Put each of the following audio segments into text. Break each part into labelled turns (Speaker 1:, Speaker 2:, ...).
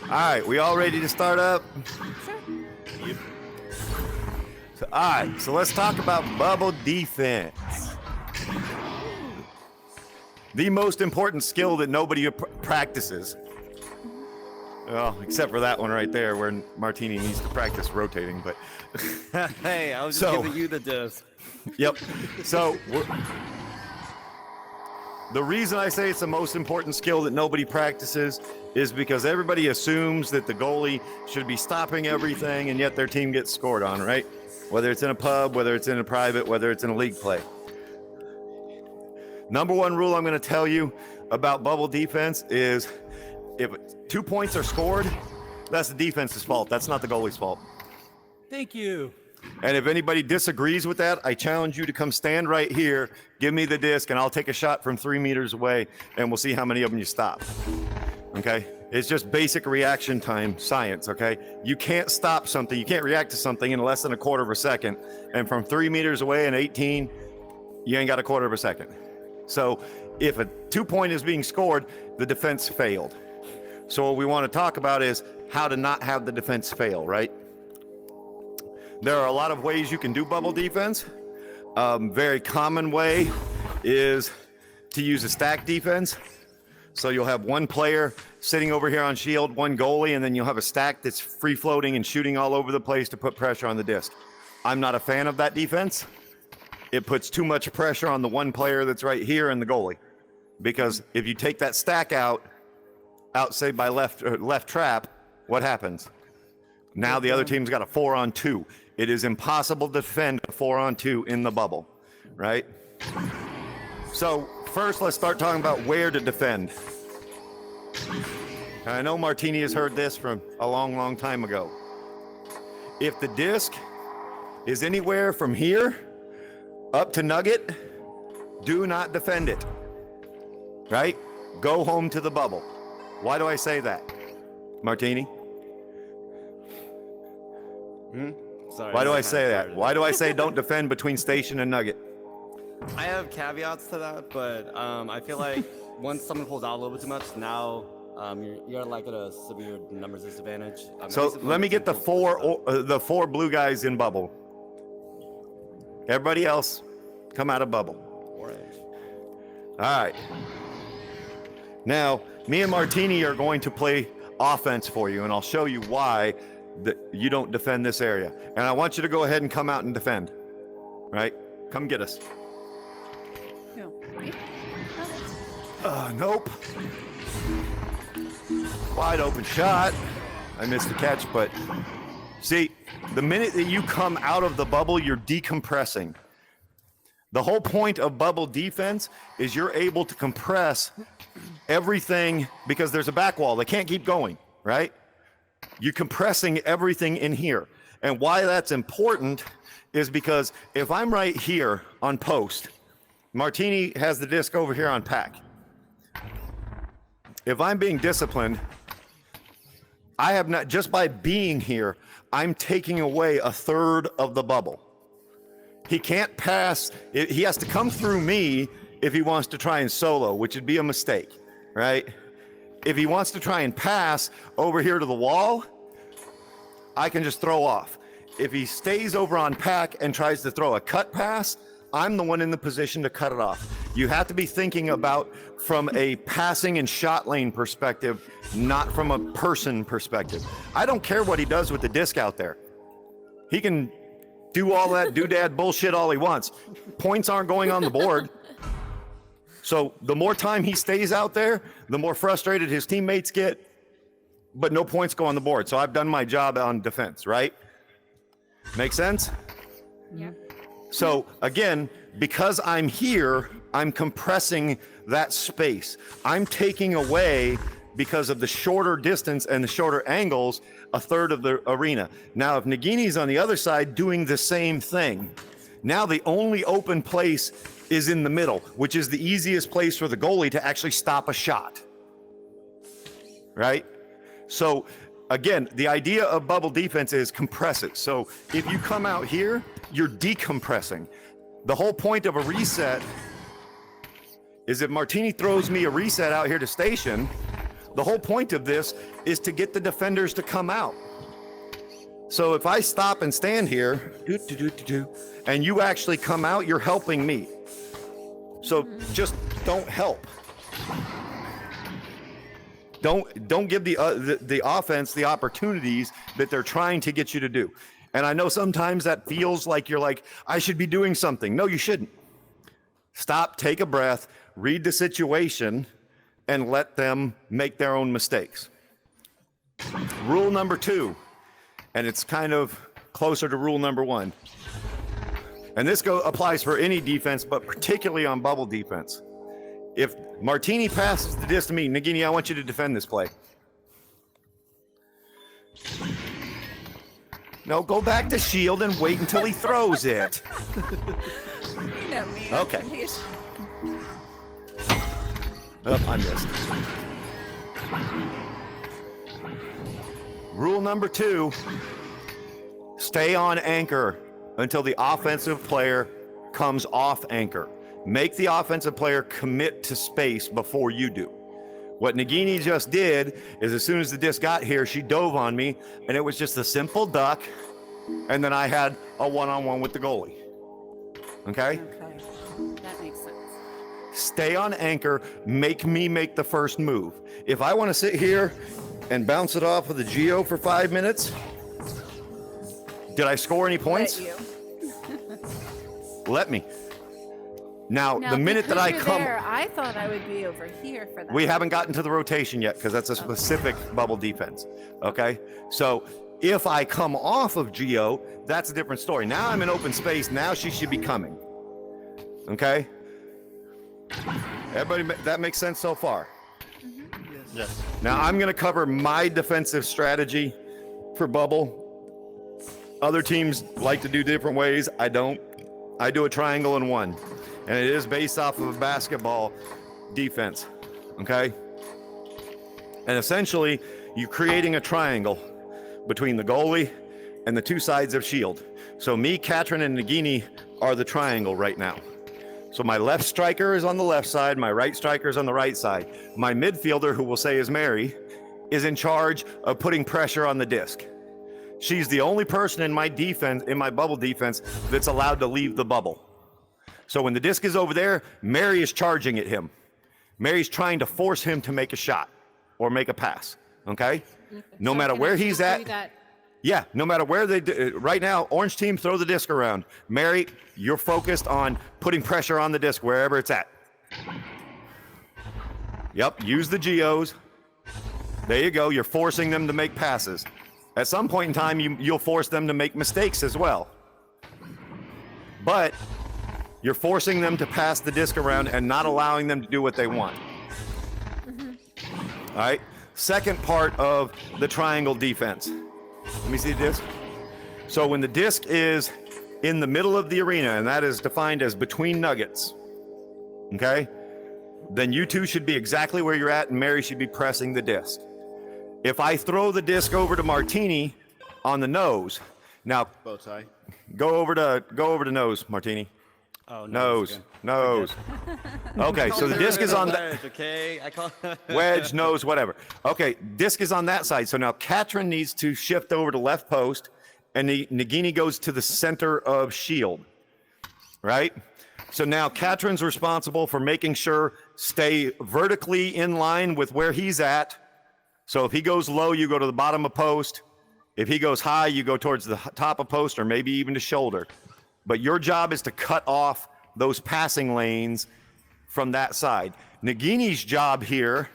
Speaker 1: All right, we all ready to start up?
Speaker 2: Sure.
Speaker 1: Yep. All right, so let's talk about bubble defense. The most important skill that nobody practices. Well, except for that one right there where Martini needs to practice rotating, but...
Speaker 3: Hey, I was just giving you the disc.
Speaker 1: Yep. So, the reason I say it's the most important skill that nobody practices is because everybody assumes that the goalie should be stopping everything, and yet their team gets scored on, right? Whether it's in a pub, whether it's in a private, whether it's in a league play. Number one rule I'm going to tell you about bubble defense is if 2 points are scored, that's the defense's fault. That's not the goalie's fault.
Speaker 2: Thank you.
Speaker 1: And if anybody disagrees with that, I challenge you to come stand right here, give me the disc, and I'll take a shot from 3 meters away, and we'll see how many of them you stop. Okay? It's just basic reaction time science, okay? You can't stop something, you can't react to something in less than a quarter of a second, and from 3 meters away in 18, you ain't got a quarter of a second. So if a 2 point is being scored, the defense failed. So what we want to talk about is how to not have the defense fail, right? There are a lot of ways you can do bubble defense. Very common way is to use a stack defense. So you'll have one player sitting over here on shield, one goalie, and then you'll have a stack that's free floating and shooting all over the place to put pressure on the disc. I'm not a fan of that defense. It puts too much pressure on the one player that's right here and the goalie. Because if you take that stack out say by left trap, what happens? Now the other team's got a 4-on-2. It is impossible to defend a 4-on-2 in the bubble, right? So first, let's start talking about where to defend. And I know Martini has heard this from a long, long time ago. If the disc is anywhere from here up to nugget, do not defend it, right? Go home to the bubble. Why do I say that? Martini?
Speaker 3: Sorry.
Speaker 1: Why do I say that? Why do I say don't defend between station and nugget?
Speaker 3: I have caveats to that, but I feel like once someone pulls out a little bit too much, now you're like at a severe numbers disadvantage.
Speaker 1: So let me get the four blue guys in bubble. Everybody else, come out of bubble.
Speaker 3: Orange.
Speaker 1: All right. Now, me and Martini are going to play offense for you, and I'll show you why you don't defend this area. And I want you to go ahead and come out and defend. Right? Come get us.
Speaker 2: No.
Speaker 1: Nope. Wide open shot. I missed the catch, but see, the minute that you come out of the bubble, you're decompressing. The whole point of bubble defense is you're able to compress everything because there's a back wall. They can't keep going, right? You're compressing everything in here. And why that's important is because if I'm right here on post, Martini has the disc over here on pack. If I'm being disciplined, I have not, just by being here, I'm taking away a third of the bubble. He can't pass, he has to come through me if he wants to try and solo, which would be a mistake, right? If he wants to try and pass over here to the wall, I can just throw off. If he stays over on pack and tries to throw a cut pass, I'm the one in the position to cut it off. You have to be thinking about from a passing and shot lane perspective, not from a person perspective. I don't care what he does with the disc out there. He can do all that doodad bullshit all he wants. Points aren't going on the board. So the more time he stays out there, the more frustrated his teammates get, but no points go on the board. So I've done my job on defense, right? Make sense?
Speaker 2: Yeah.
Speaker 1: So again, because I'm here, I'm compressing that space. I'm taking away, because of the shorter distance and the shorter angles, a third of the arena. Now, if Nagini's on the other side doing the same thing, now the only open place is in the middle, which is the easiest place for the goalie to actually stop a shot, right? So again, the idea of bubble defense is compress it. So if you come out here, you're decompressing. The whole point of a reset is if Martini throws me a reset out here to station, The whole point of this is to get the defenders to come out. So if I stop and stand here, and you actually come out, you're helping me. So just don't help. Don't give the offense the opportunities that they're trying to get you to do. And I know sometimes that feels like you're like, I should be doing something. No, you shouldn't. Stop, take a breath, read the situation, and let them make their own mistakes. Rule number 2, and it's kind of closer to rule number 1. And this applies for any defense, but particularly on bubble defense. If Martini passes the disc to me, Nagini, I want you to defend this play. No, go back to shield and wait until he throws it.
Speaker 2: You know me.
Speaker 1: Okay. Oh, I missed. Rule number 2, stay on anchor until the offensive player comes off anchor. Make the offensive player commit to space before you do. What Nagini just did is as soon as the disc got here, she dove on me, and it was just a simple duck, and then I had a one-on-one with the goalie. Okay?
Speaker 2: Okay. That makes sense.
Speaker 1: Stay on anchor, make me make the first move. If I want to sit here and bounce it off of the Geo for 5 minutes, did I score any points?
Speaker 2: Let you.
Speaker 1: Let me. Now,
Speaker 2: Now,
Speaker 1: the minute that
Speaker 2: because
Speaker 1: I
Speaker 2: you're
Speaker 1: come...
Speaker 2: there, I thought I would be over here for that.
Speaker 1: We haven't gotten to the rotation yet because that's a specific bubble defense, okay? So if I come off of Geo, that's a different story. Now I'm in open space. Now she should be coming, okay? Everybody, that makes sense so far?
Speaker 4: Yes.
Speaker 1: Now I'm going to cover my defensive strategy for bubble. Other teams like to do different ways. I don't. I do a triangle and 1. And it is based off of a basketball defense, okay? And essentially, you're creating a triangle between the goalie and the 2 sides of shield. So me, Katrin, and Nagini are the triangle right now. So my left striker is on the left side, my right striker is on the right side. My midfielder, who we'll say is Mary, is in charge of putting pressure on the disc. She's the only person in my defense, in my bubble defense, that's allowed to leave the bubble. So when the disc is over there, Mary is charging at him. Mary's trying to force him to make a shot or make a pass, okay? No matter where he's at. Yeah, no matter where they do. Right now, orange team, throw the disc around. Mary, you're focused on putting pressure on the disc wherever it's at. Yep, use the Geos. There you go, you're forcing them to make passes. At some point in time, you'll force them to make mistakes as well. But you're forcing them to pass the disc around and not allowing them to do what they want. All right, second part of the triangle defense. Let me see the disc. So when the disc is in the middle of the arena, and that is defined as between nuggets, okay, then you two should be exactly where you're at, and Mary should be pressing the disc. If I throw the disc over to Martini on the nose, now
Speaker 4: Bow tie.
Speaker 1: go over to nose, Martini.
Speaker 3: Oh,
Speaker 1: Nose, nose. Okay, so the disc is on the
Speaker 3: Okay, I call
Speaker 1: wedge, nose, whatever. Okay, disc is on that side. So now Katrin needs to shift over to left post, and Nagini goes to the center of shield, right? So now Katrin's responsible for making sure stay vertically in line with where he's at. So if he goes low, you go to the bottom of post. If he goes high, you go towards the top of post or maybe even to shoulder. But your job is to cut off those passing lanes from that side. Nagini's job here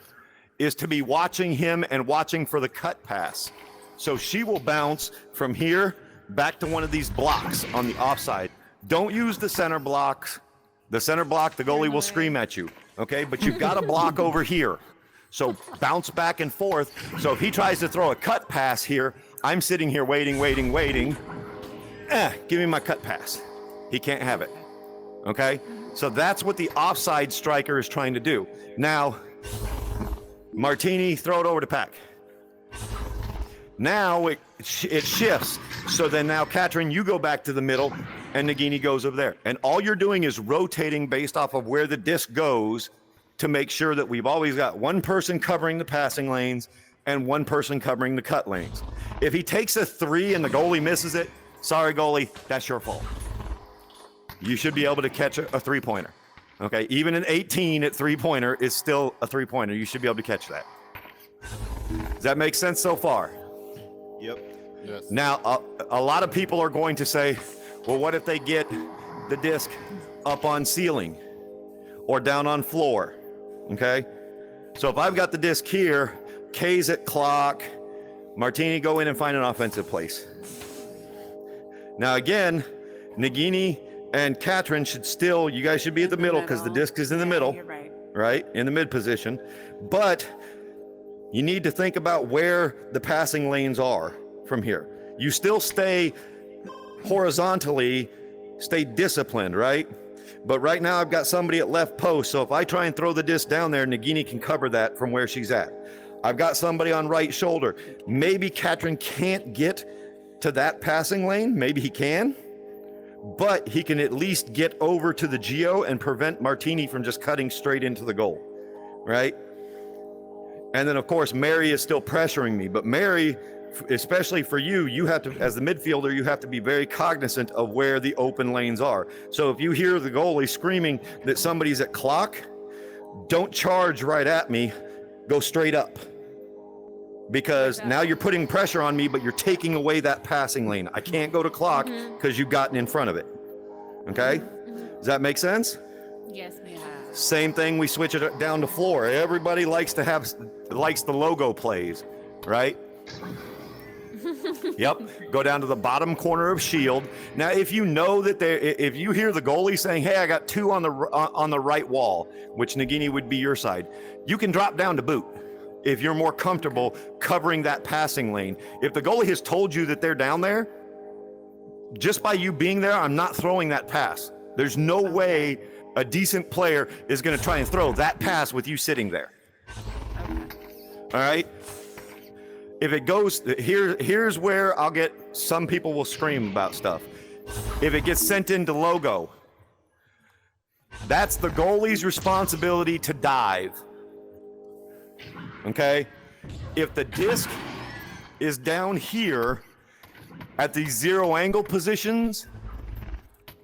Speaker 1: is to be watching him and watching for the cut pass. So she will bounce from here back to one of these blocks on the offside. Don't use the center blocks. The center block, the goalie will scream at you, okay? But you've got a block over here. So bounce back and forth. So if he tries to throw a cut pass here, I'm sitting here waiting. Give me my cut pass. He can't have it, okay? So that's what the offside striker is trying to do. Now, Martini, throw it over to Pack. Now it shifts. So then now, Katrin, you go back to the middle, and Nagini goes over there. And all you're doing is rotating based off of where the disc goes to make sure that we've always got one person covering the passing lanes and one person covering the cut lanes. If he takes a 3 and the goalie misses it, sorry, goalie, that's your fault. You should be able to catch a 3-pointer. Okay, even an 18 at 3-pointer is still a 3-pointer. You should be able to catch that. Does that make sense so far?
Speaker 4: Yep. Yes.
Speaker 1: Now, a lot of people are going to say, well, what if they get the disc up on ceiling or down on floor? Okay, so if I've got the disc here, K's at clock, Martini, go in and find an offensive place. Now again, Nagini and Katrin should still, you guys should be at the middle because the disc is in the middle,
Speaker 2: You're right.
Speaker 1: right? In the mid position. But you need to think about where the passing lanes are from here. You still stay horizontally, stay disciplined, right? But right now I've got somebody at left post, so if I try and throw the disc down there, Nagini can cover that from where she's at. I've got somebody on right shoulder. Maybe Katrin can't get to that passing lane. Maybe he can, but he can at least get over to the Geo and prevent Martini from just cutting straight into the goal, right? And then of course, Mary is still pressuring me, but Mary, especially for you, you have to, as the midfielder, you have to be very cognizant of where the open lanes are. So if you hear the goalie screaming that somebody's at clock, don't charge right at me, go straight up. Because now you're putting pressure on me, but you're taking away that passing lane. I can't go to clock because you've gotten in front of it. Okay? Does that make sense?
Speaker 2: Yes, ma'am.
Speaker 1: Same thing, we switch it down to floor. Everybody likes the logo plays, right? Yep, go down to the bottom corner of shield. Now, if you know that if you hear the goalie saying, hey, I got 2 on the right wall, which Nagini would be your side, you can drop down to boot if you're more comfortable covering that passing lane. If the goalie has told you that they're down there, just by you being there, I'm not throwing that pass. There's no way a decent player is going to try and throw that pass with you sitting there. All right? If it goes, here's where I'll get, some people will scream about stuff. If it gets sent into logo, that's the goalie's responsibility to dive. Okay? If the disc is down here at these 0 angle positions,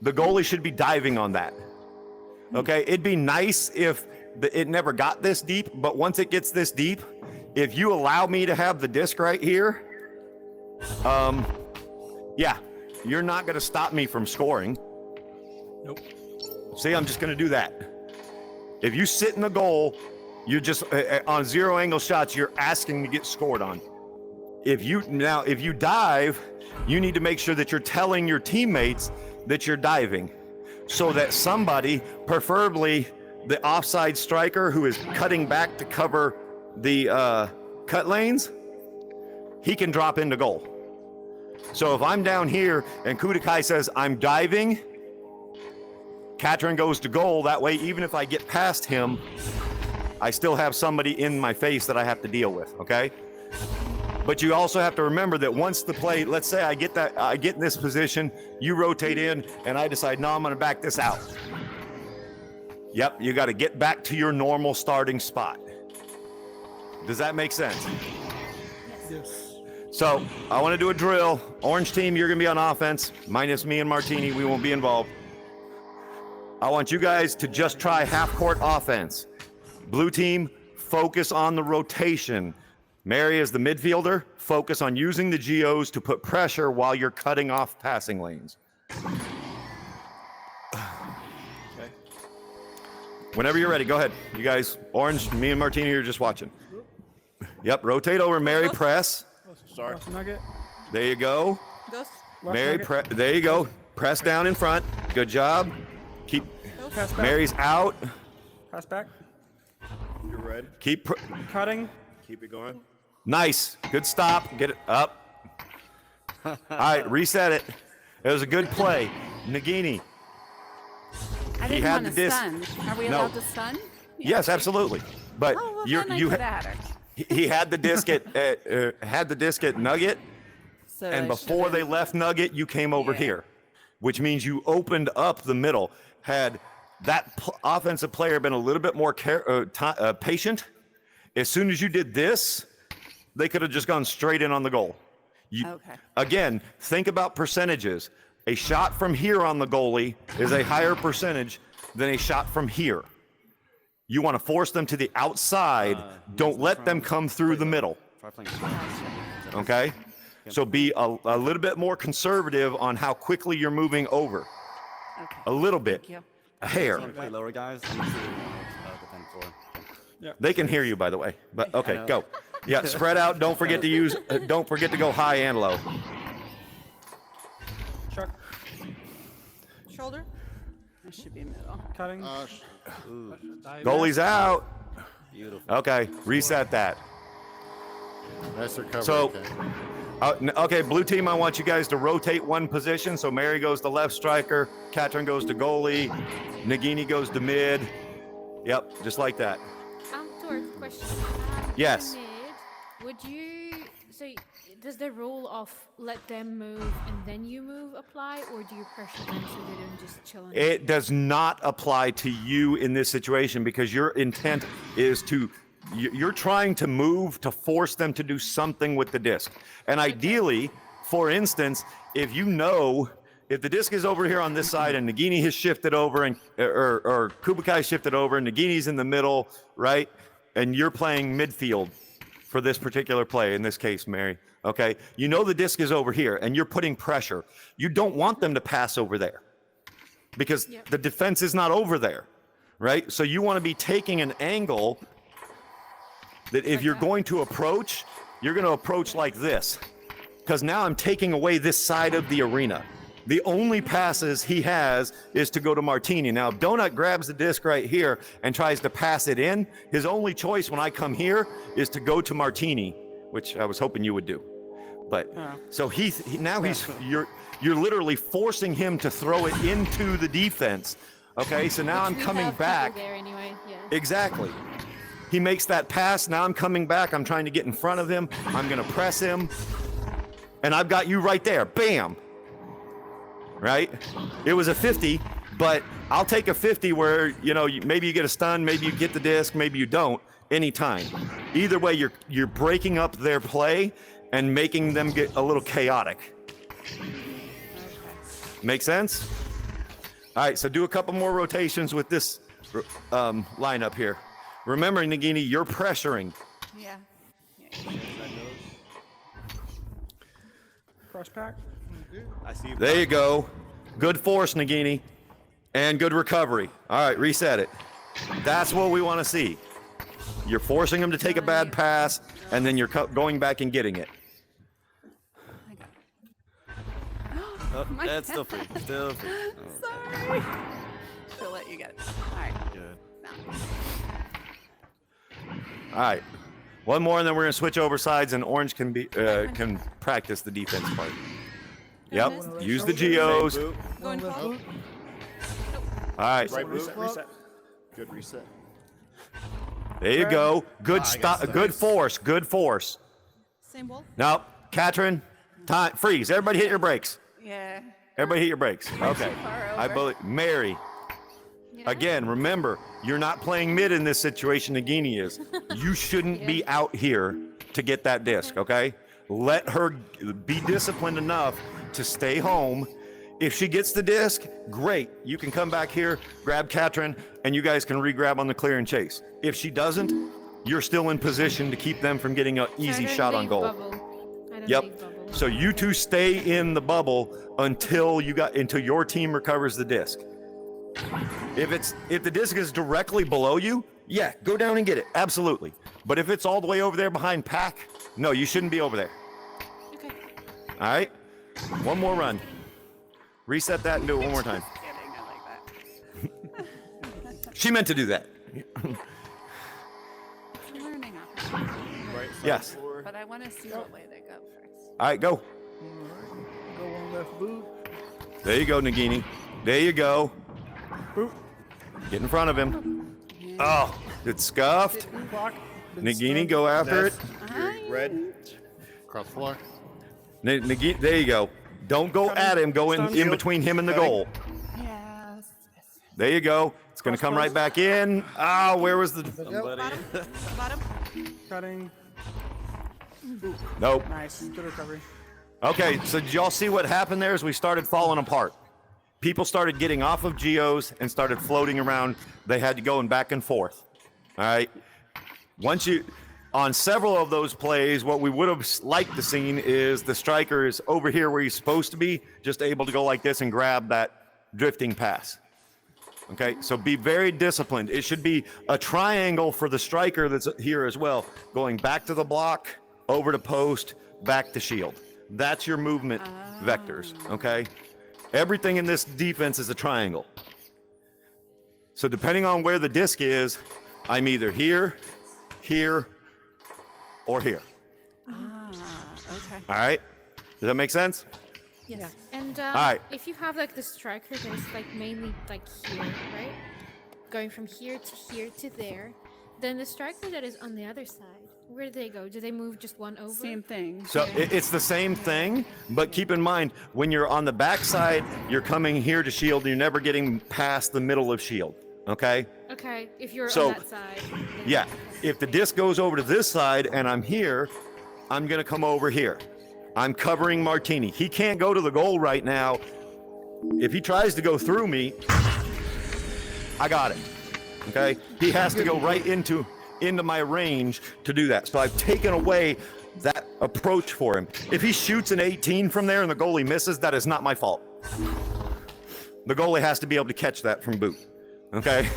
Speaker 1: the goalie should be diving on that. Okay? It'd be nice if it never got this deep, but once it gets this deep, if you allow me to have the disc right here, yeah, you're not going to stop me from scoring.
Speaker 4: Nope.
Speaker 1: See, I'm just going to do that. If you sit in the goal, you're just on 0 angle shots, you're asking to get scored on. If you dive, you need to make sure that you're telling your teammates that you're diving, so that somebody, preferably the offside striker who is cutting back to cover the cut lanes, he can drop into goal. So if I'm down here and Kudakai says I'm diving, Katrin goes to goal. That way, even if I get past him, I still have somebody in my face that I have to deal with, okay? But you also have to remember that once the play, let's say I get in this position, you rotate in, and I decide, no, I'm gonna back this out. Yep, you gotta get back to your normal starting spot. Does that make sense?
Speaker 4: Yes.
Speaker 1: So, I wanna do a drill. Orange team, you're gonna be on offense, minus me and Martini, we won't be involved. I want you guys to just try half-court offense. Blue team, focus on the rotation. Mary is the midfielder, focus on using the GOs to put pressure while you're cutting off passing lanes.
Speaker 4: Okay.
Speaker 1: Whenever you're ready, go ahead. You guys, Orange, me and Martini are just watching. Yep, rotate over, Mary, press.
Speaker 4: Sorry.
Speaker 5: Nugget.
Speaker 1: There you go.
Speaker 2: Ghost.
Speaker 1: Mary, there you go. Press down in front. Good job. Keep,
Speaker 5: Pass back.
Speaker 1: Mary's out.
Speaker 5: Pass back.
Speaker 4: You're red.
Speaker 1: Keep,
Speaker 5: Cutting.
Speaker 4: Keep it going.
Speaker 1: nice. Good stop. Get it up. All right, reset it. It was a good play. Nagini.
Speaker 2: I
Speaker 1: He
Speaker 2: didn't
Speaker 1: had
Speaker 2: want
Speaker 1: the
Speaker 2: to
Speaker 1: disc.
Speaker 2: stun. Are we
Speaker 1: No.
Speaker 2: allowed to stun? Yeah.
Speaker 1: Yes, absolutely. But
Speaker 2: Oh, well,
Speaker 1: you
Speaker 2: then I could add it.
Speaker 1: he had the disc at Nugget,
Speaker 2: So
Speaker 1: and
Speaker 2: I
Speaker 1: before they
Speaker 2: should've-
Speaker 1: left Nugget, you came over
Speaker 2: Yeah.
Speaker 1: here, which means you opened up the middle. Had that offensive player been a little bit more patient, as soon as you did this, they could have just gone straight in on the goal.
Speaker 2: Okay.
Speaker 1: Again, think about percentages. A shot from here on the goalie is a higher percentage than a shot from here. You want to force them to the outside. Don't let them come through the middle.
Speaker 3: Try playing scrims.
Speaker 1: Okay? So be a little bit more conservative on how quickly you're moving over.
Speaker 2: Okay.
Speaker 1: A little bit.
Speaker 2: Thank you.
Speaker 1: A hair.
Speaker 3: Play lower guys. And see defend for.
Speaker 1: They can hear you, by the way. But okay,
Speaker 3: know.
Speaker 1: go. Yeah, spread out. Don't forget to use. Don't forget to go high and low.
Speaker 5: Chuck.
Speaker 2: Shoulder. That should be middle.
Speaker 5: Cutting.
Speaker 1: Goalie's out.
Speaker 3: Beautiful.
Speaker 1: Okay, reset that.
Speaker 6: Nice recovery.
Speaker 1: So,
Speaker 6: okay.
Speaker 1: Okay, blue team, I want you guys to rotate one position. So Mary goes to left striker, Katrin goes to goalie, Nagini goes to mid. Yep, just like that.
Speaker 7: Tor, question.
Speaker 1: Yes.
Speaker 7: Mid, would you, so does the rule of let them move and then you move apply, or do you pressure them so they don't just chill?
Speaker 1: It does not apply to you in this situation because your intent is to, you're trying to move to force them to do something with the disc. And ideally, for instance, if you know, if the disc is over here on this side and Nagini has shifted over and or Kubukai shifted over and Nagini's in the middle, right? And you're playing midfield for this particular play, in this case, Mary, okay? You know the disc is over here and you're putting pressure. You don't want them to pass over there because the defense is not over there, right? So you want to be taking an angle that if you're going to approach, you're going to approach like this. Because now I'm taking away this side of the arena. The only passes he has is to go to Martini. Now, if Donut grabs the disc right here and tries to pass it in, his only choice when I come here is to go to Martini, which I was hoping you would do. But so you're literally forcing him to throw it into the defense. Okay, so now I'm coming back.
Speaker 7: There anyway, yeah.
Speaker 1: Exactly. He makes that pass. Now I'm coming back. I'm trying to get in front of him. I'm going to press him. And I've got you right there. Bam. Right? It was a 50, but I'll take a 50 where, you know, maybe you get a stun, maybe you get the disc, maybe you don't, anytime. Either way, you're breaking up their play and making them get a little chaotic. Make sense? All right, so do a couple more rotations with this lineup here. Remember, Nagini, you're pressuring.
Speaker 2: Yeah.
Speaker 5: Cross pack.
Speaker 3: I see you.
Speaker 1: There you go. Good force, Nagini. And good recovery. All right, reset it. That's what we want to see. You're forcing him to take a bad pass, and then you're going back and getting it.
Speaker 3: Oh, that's still free. Still free.
Speaker 2: Sorry. She'll let you get it. All right.
Speaker 3: Good.
Speaker 1: All right. One more, and then we're going to switch over sides, and Orange can practice the defense part. Yep. Use the geos. All
Speaker 2: Going forward.
Speaker 1: right.
Speaker 4: Right boot.
Speaker 5: Reset.
Speaker 4: Good reset.
Speaker 1: There you go. Good stop. Good force. Good force.
Speaker 2: Same ball.
Speaker 1: Now, Katrin, time. Freeze. Everybody hit your brakes.
Speaker 2: Yeah.
Speaker 1: Everybody hit your brakes. Okay.
Speaker 2: far
Speaker 1: I
Speaker 2: over.
Speaker 1: believe Mary. Again, remember, you're not playing mid in this situation. Nagini is. You shouldn't be out here to get that disc. Okay. Let her be disciplined enough to stay home. If she gets the disc, great. You can come back here, grab Katrin, and you guys can re-grab on the clear and chase. If she doesn't, you're still in position to keep them from getting an easy shot on goal. Yep. So you two stay in the bubble until your team recovers the disc. If the disc is directly below you, yeah, go down and get it. Absolutely. But if it's all the way over there behind Pack, no, you shouldn't be over there.
Speaker 2: Okay.
Speaker 1: All right? One more run. Reset that and do it one more time.
Speaker 2: Kidding. I like that.
Speaker 1: She meant to do that.
Speaker 2: I'm learning off of it.
Speaker 4: Right side
Speaker 1: Yes.
Speaker 4: forward.
Speaker 2: But I want to see what way they go first.
Speaker 1: All right, go.
Speaker 6: Go on left boot.
Speaker 1: There you go, Nagini. There you go.
Speaker 5: Boot.
Speaker 1: Get in front of him. Oh, it's scuffed.
Speaker 5: Block.
Speaker 1: Nagini, go after it.
Speaker 4: You're red.
Speaker 6: Cross floor.
Speaker 1: Nagini, there you go. Don't go at him. Go in between him and the goal.
Speaker 2: Yes.
Speaker 1: There you go. going to come right back in. Ah, where was the...
Speaker 3: Somebody.
Speaker 2: Bottom.
Speaker 5: Cutting.
Speaker 1: Nope.
Speaker 5: Nice. Good recovery.
Speaker 1: Okay, so did y'all see what happened there as we started falling apart? People started getting off of geos and started floating around. They had to go back and forth. All right. Once you, on several of those plays, what we would have liked to seen is the striker is over here where he's supposed to be, just able to go like this and grab that drifting pass. Okay, so be very disciplined. It should be a triangle for the striker that's here as well, going back to the block, over to post, back to shield. That's your movement vectors, okay? Everything in this defense is a triangle. So depending on where the disc is, I'm either here, here, or here.
Speaker 2: Okay.
Speaker 1: All right? Does that make sense?
Speaker 7: Yes. And
Speaker 1: right.
Speaker 7: if you have like the striker that is like mainly like here, right? Going from here to there, then the striker that is on the other side, where do they go? Do they move just one over?
Speaker 2: Same thing.
Speaker 1: So it's the same thing, but keep in mind, when you're on the backside, you're coming here to shield, and you're never getting past the middle of shield, okay?
Speaker 7: Okay, if you're
Speaker 1: So,
Speaker 7: on that side. then-
Speaker 1: Yeah, if the disc goes over to this side and I'm here, I'm gonna come over here. I'm covering Martini. He can't go to the goal right now. If he tries to go through me, I got it, okay? He has to go right into my range to do that. So I've taken away that approach for him. If he shoots an 18 from there and the goalie misses, that is not my fault. The goalie has to be able to catch that from boot, okay?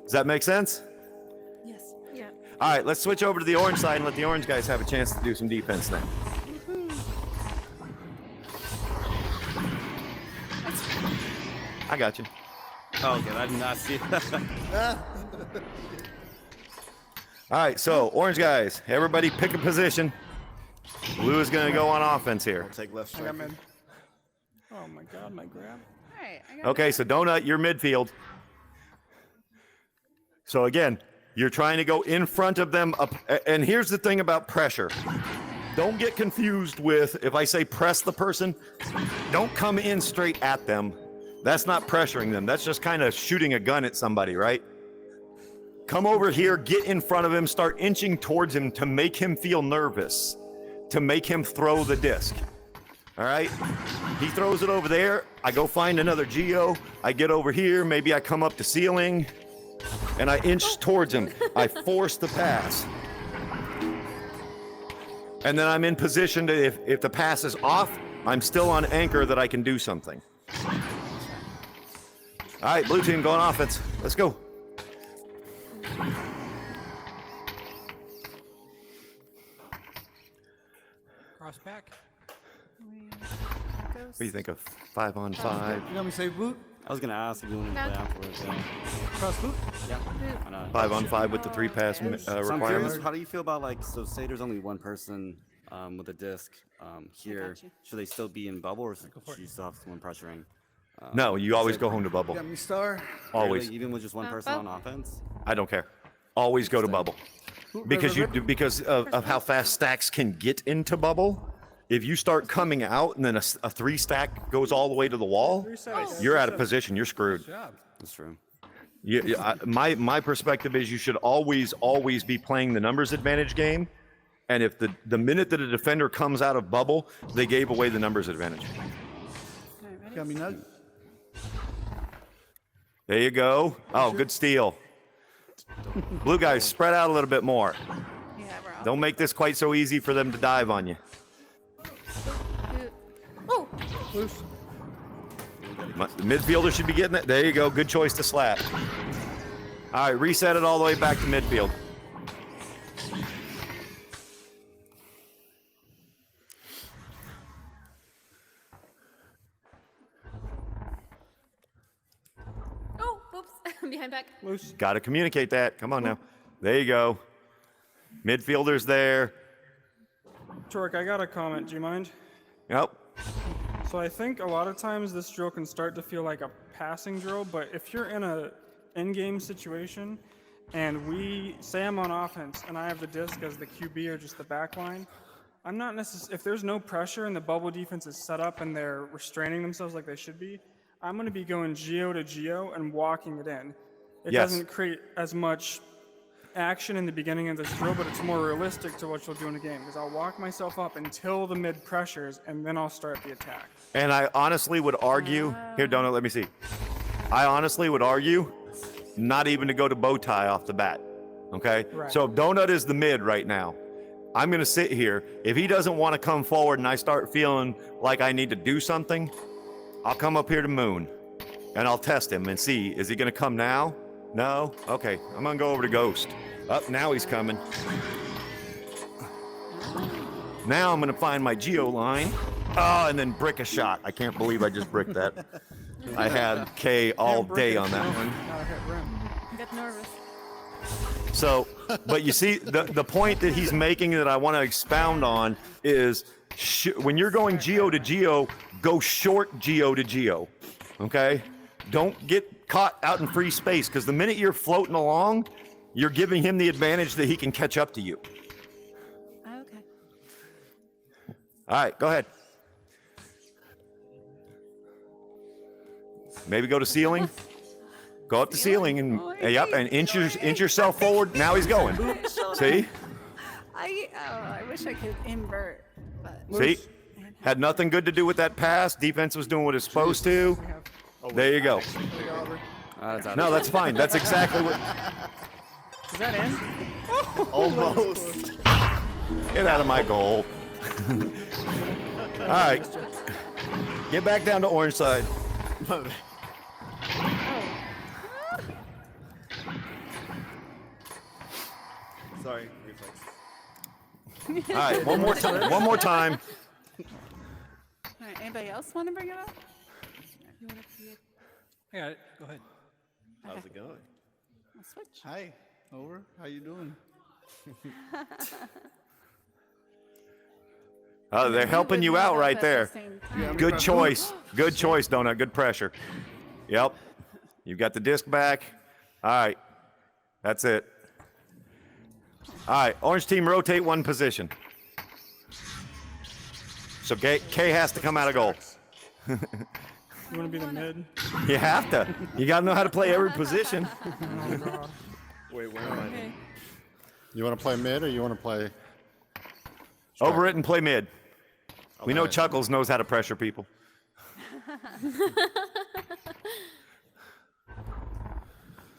Speaker 1: Does that make sense?
Speaker 2: Yes.
Speaker 7: Yeah.
Speaker 1: All right, let's switch over to the orange side and let the orange guys have a chance to do some defense now. I got you.
Speaker 3: Oh, okay, I did not see that.
Speaker 1: All right, so orange guys, everybody pick a position. Blue is going to go on offense here.
Speaker 4: I'll take left
Speaker 5: I got
Speaker 4: striker.
Speaker 5: mid. Oh my god, my grab.
Speaker 2: All right. I got
Speaker 1: Okay, so Donut, you're midfield. So again, you're trying to go in front of them. And here's the thing about pressure. Don't get confused with, if I say press the person, don't come in straight at them. That's not pressuring them. That's just kind of shooting a gun at somebody, right? Come over here, get in front of him, start inching towards him to make him feel nervous, to make him throw the disc. All right? He throws it over there. I go find another geo. I get over here. Maybe I come up to ceiling, and I inch towards him. I force the pass. And then I'm in position to, if the pass is off, I'm still on anchor that I can do something. All right, blue team going offense. Let's go.
Speaker 5: Cross back.
Speaker 1: What do you think of 5-on-5?
Speaker 6: You got me say boot?
Speaker 3: I was gonna ask if you wanted to play
Speaker 7: No.
Speaker 3: afterwards. Yeah.
Speaker 6: Cross boot?
Speaker 3: Yeah. Why not?
Speaker 1: 5-on-5 with the 3-pass
Speaker 3: So I'm curious,
Speaker 1: requirement.
Speaker 3: how do you feel about, like, so say there's only one person with a disc here,
Speaker 2: got you.
Speaker 3: should they still be in bubble, or should you still have someone pressuring?
Speaker 1: No, you always go home to
Speaker 6: You
Speaker 1: bubble.
Speaker 6: got me star?
Speaker 1: Always.
Speaker 3: Really, even with just one person on offense?
Speaker 1: I don't care. Always go to bubble. Because of how fast stacks can get into bubble. If you start coming out and then a 3-stack goes all the way to the wall, you're out of position. You're screwed.
Speaker 3: That's true.
Speaker 1: My perspective is you should always be playing the numbers advantage game. And if the minute that a defender comes out of bubble, they gave away the numbers advantage.
Speaker 6: Got me nug?
Speaker 1: There you go. Oh, good steal. Blue guys, spread out a little bit more.
Speaker 2: Yeah, we're off.
Speaker 1: Don't make this quite so easy for them to dive on you.
Speaker 7: Oh,
Speaker 6: Loose.
Speaker 1: The midfielder should be getting it. There you go. Good choice to slap. All right, reset it all the way back to midfield.
Speaker 7: oh, whoops. Behind back.
Speaker 5: Loose.
Speaker 1: Got to communicate that. Come on now. There you go. Midfielder's there.
Speaker 5: Torque, I got a comment. Do you mind?
Speaker 1: Yep.
Speaker 5: So I think a lot of times this drill can start to feel like a passing drill, but if you're in a in-game situation and we say I'm on offense and I have the disc as the QB or just the back line, I'm not necessarily, if there's no pressure and the bubble defense is set up and they're restraining themselves like they should be, I'm going to be going geo to geo and walking it in. It
Speaker 1: Yes.
Speaker 5: doesn't create as much action in the beginning of this drill, but it's more realistic to what you'll do in the game, because I'll walk myself up until the mid pressures, and then I'll start the attack.
Speaker 1: And I honestly would argue, here, Donut, let me see. I honestly would argue not even to go to bow tie off the bat, okay?
Speaker 5: Right.
Speaker 1: So if Donut is the mid right now, I'm gonna sit here. If he doesn't wanna come forward and I start feeling like I need to do something, I'll come up here to Moon and I'll test him and see, is he gonna come now? No? Okay, I'm gonna go over to Ghost. Up, now he's coming. Now I'm gonna find my geo line. Oh, and then brick a shot. I can't believe I just bricked that. I had K all day on that one.
Speaker 5: Gotta hit rim.
Speaker 7: I got nervous.
Speaker 1: So, but you see, the point that he's making that I want to expound on is when you're going geo to geo, go short geo to geo, okay? Don't get caught out in free space, because the minute you're floating along, you're giving him the advantage that he can catch up to you.
Speaker 2: Okay.
Speaker 1: All right, go ahead. Maybe go to ceiling. Go up the ceiling and yep, and inch yourself forward. Now he's going. See?
Speaker 2: I wish I could invert, but
Speaker 1: See? Had nothing good to do with that pass. Defense was doing what it's supposed to. There you go. No, that's fine. That's exactly what.
Speaker 5: Is that in?
Speaker 4: Almost.
Speaker 1: Get out of my goal. All right. Get back down to orange side.
Speaker 4: Sorry, reflex.
Speaker 1: All right, one more time. One more time.
Speaker 2: all right, anybody else want to bring it up?
Speaker 6: I got it. Go ahead.
Speaker 4: How's it going?
Speaker 2: I'll switch.
Speaker 6: Hi. Over. How you doing?
Speaker 1: Oh, they're helping you out right there. Good choice. Good choice, Donut. Good pressure. Yep. You got the disc back. All right. That's it. All right. Orange team, rotate one position. So K has to come out of goal.
Speaker 5: You want to be the mid?
Speaker 1: You have to. You got to know how to play every position.
Speaker 5: Oh, God.
Speaker 4: Wait, where am I?
Speaker 2: Okay.
Speaker 8: You want to play mid or you want to play?
Speaker 1: Over it and play mid. We know Chuckles knows how to pressure people.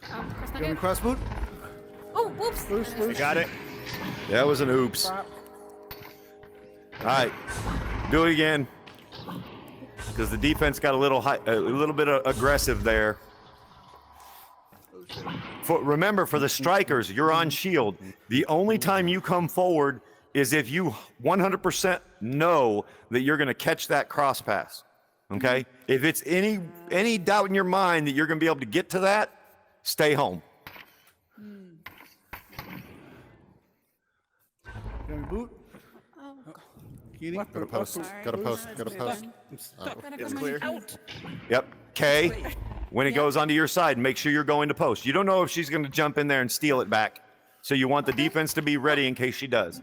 Speaker 7: Cross
Speaker 6: Give him
Speaker 7: nugget.
Speaker 6: cross boot.
Speaker 7: Oh, whoops.
Speaker 4: I got it.
Speaker 1: That was an oops.
Speaker 5: Stop.
Speaker 1: All right, do it again. Because the defense got a little bit aggressive there. Remember, for the strikers, you're on shield. The only time you come forward is if you 100% know that you're going to catch that cross pass. Okay? If it's any doubt in your mind that you're going to be able to get to that, stay home.
Speaker 6: Give him boot.
Speaker 2: Oh,
Speaker 6: Kitty.
Speaker 8: Got a post.
Speaker 2: Sorry.
Speaker 8: Got a post.
Speaker 2: Sorry.
Speaker 8: Got a post.
Speaker 2: gotta
Speaker 4: It's
Speaker 2: come
Speaker 4: clear.
Speaker 2: out.
Speaker 1: Yep. Kay, when it goes onto your side, make sure you're going to post. You don't know if she's going to jump in there and steal it back. So you want the defense to be ready in case she does.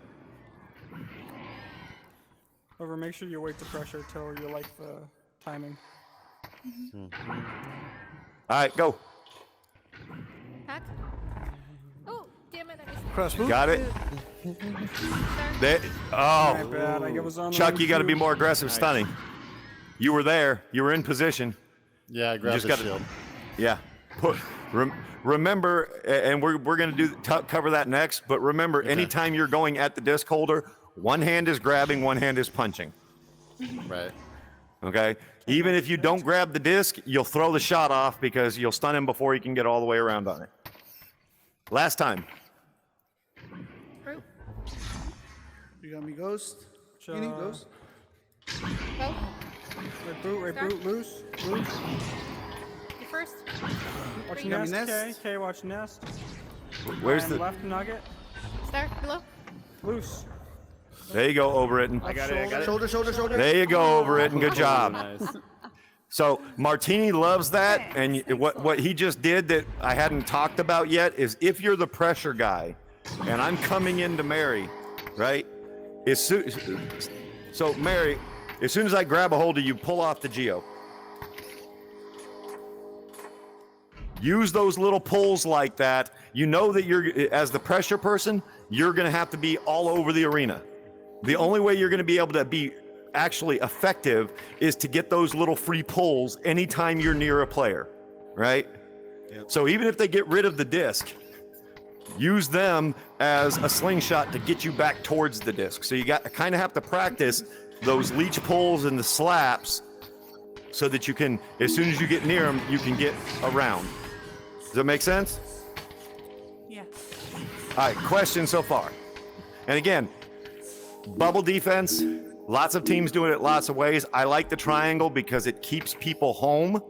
Speaker 5: Over, make sure you wait to pressure till you like the timing.
Speaker 1: All right, go.
Speaker 7: Hack. Oh, damn it. I missed.
Speaker 6: Cross boot.
Speaker 1: Got it? There.
Speaker 5: My
Speaker 1: Oh,
Speaker 5: bad. I was on
Speaker 1: Chuck,
Speaker 5: line
Speaker 1: you got to be
Speaker 5: two.
Speaker 1: more aggressive stunning. You were there. You were in position.
Speaker 8: Yeah, I grabbed
Speaker 1: just
Speaker 8: the
Speaker 1: gotta-
Speaker 8: shield.
Speaker 1: Yeah. Remember, and we're going to cover that next, but remember, anytime you're going at the disc holder, one hand is grabbing, one hand is punching.
Speaker 8: Right.
Speaker 1: Okay? Even if you don't grab the disc, you'll throw the shot off because you'll stun him before he can get all the way around on it. Last time.
Speaker 6: You got me ghost. Kitty, ghost.
Speaker 7: Go.
Speaker 5: Right boot, right boot, loose, loose.
Speaker 7: You first.
Speaker 5: Watch
Speaker 7: Three.
Speaker 5: nest,
Speaker 6: Nest.
Speaker 5: K. K, watch nest.
Speaker 1: Where's
Speaker 5: And
Speaker 1: the...
Speaker 5: left nugget,
Speaker 7: Star, below.
Speaker 5: loose.
Speaker 1: There you go, over it.
Speaker 4: I got it. I got it.
Speaker 6: Shoulder, shoulder, shoulder.
Speaker 1: There you go, over it, and good job.
Speaker 3: Nice.
Speaker 1: So Martini loves that, and what he just did that I hadn't talked about yet is if you're the pressure guy, and I'm coming into Mary, right? So Mary, as soon as I grab a hold of you, pull off the geo. use those little pulls like that. You know that as the pressure person, you're going to have to be all over the arena. The only way you're going to be able to be actually effective is to get those little free pulls anytime you're near a player, right?
Speaker 4: Yep.
Speaker 1: So even if they get rid of the disc, use them as a slingshot to get you back towards the disc. So you kind of have to practice those leech pulls and the slaps so that you can, as soon as you get near them, you can get around. Does that make sense?
Speaker 2: Yeah.
Speaker 1: All right, question so far. And again, bubble defense, lots of teams do it lots of ways. I like the triangle because it keeps people home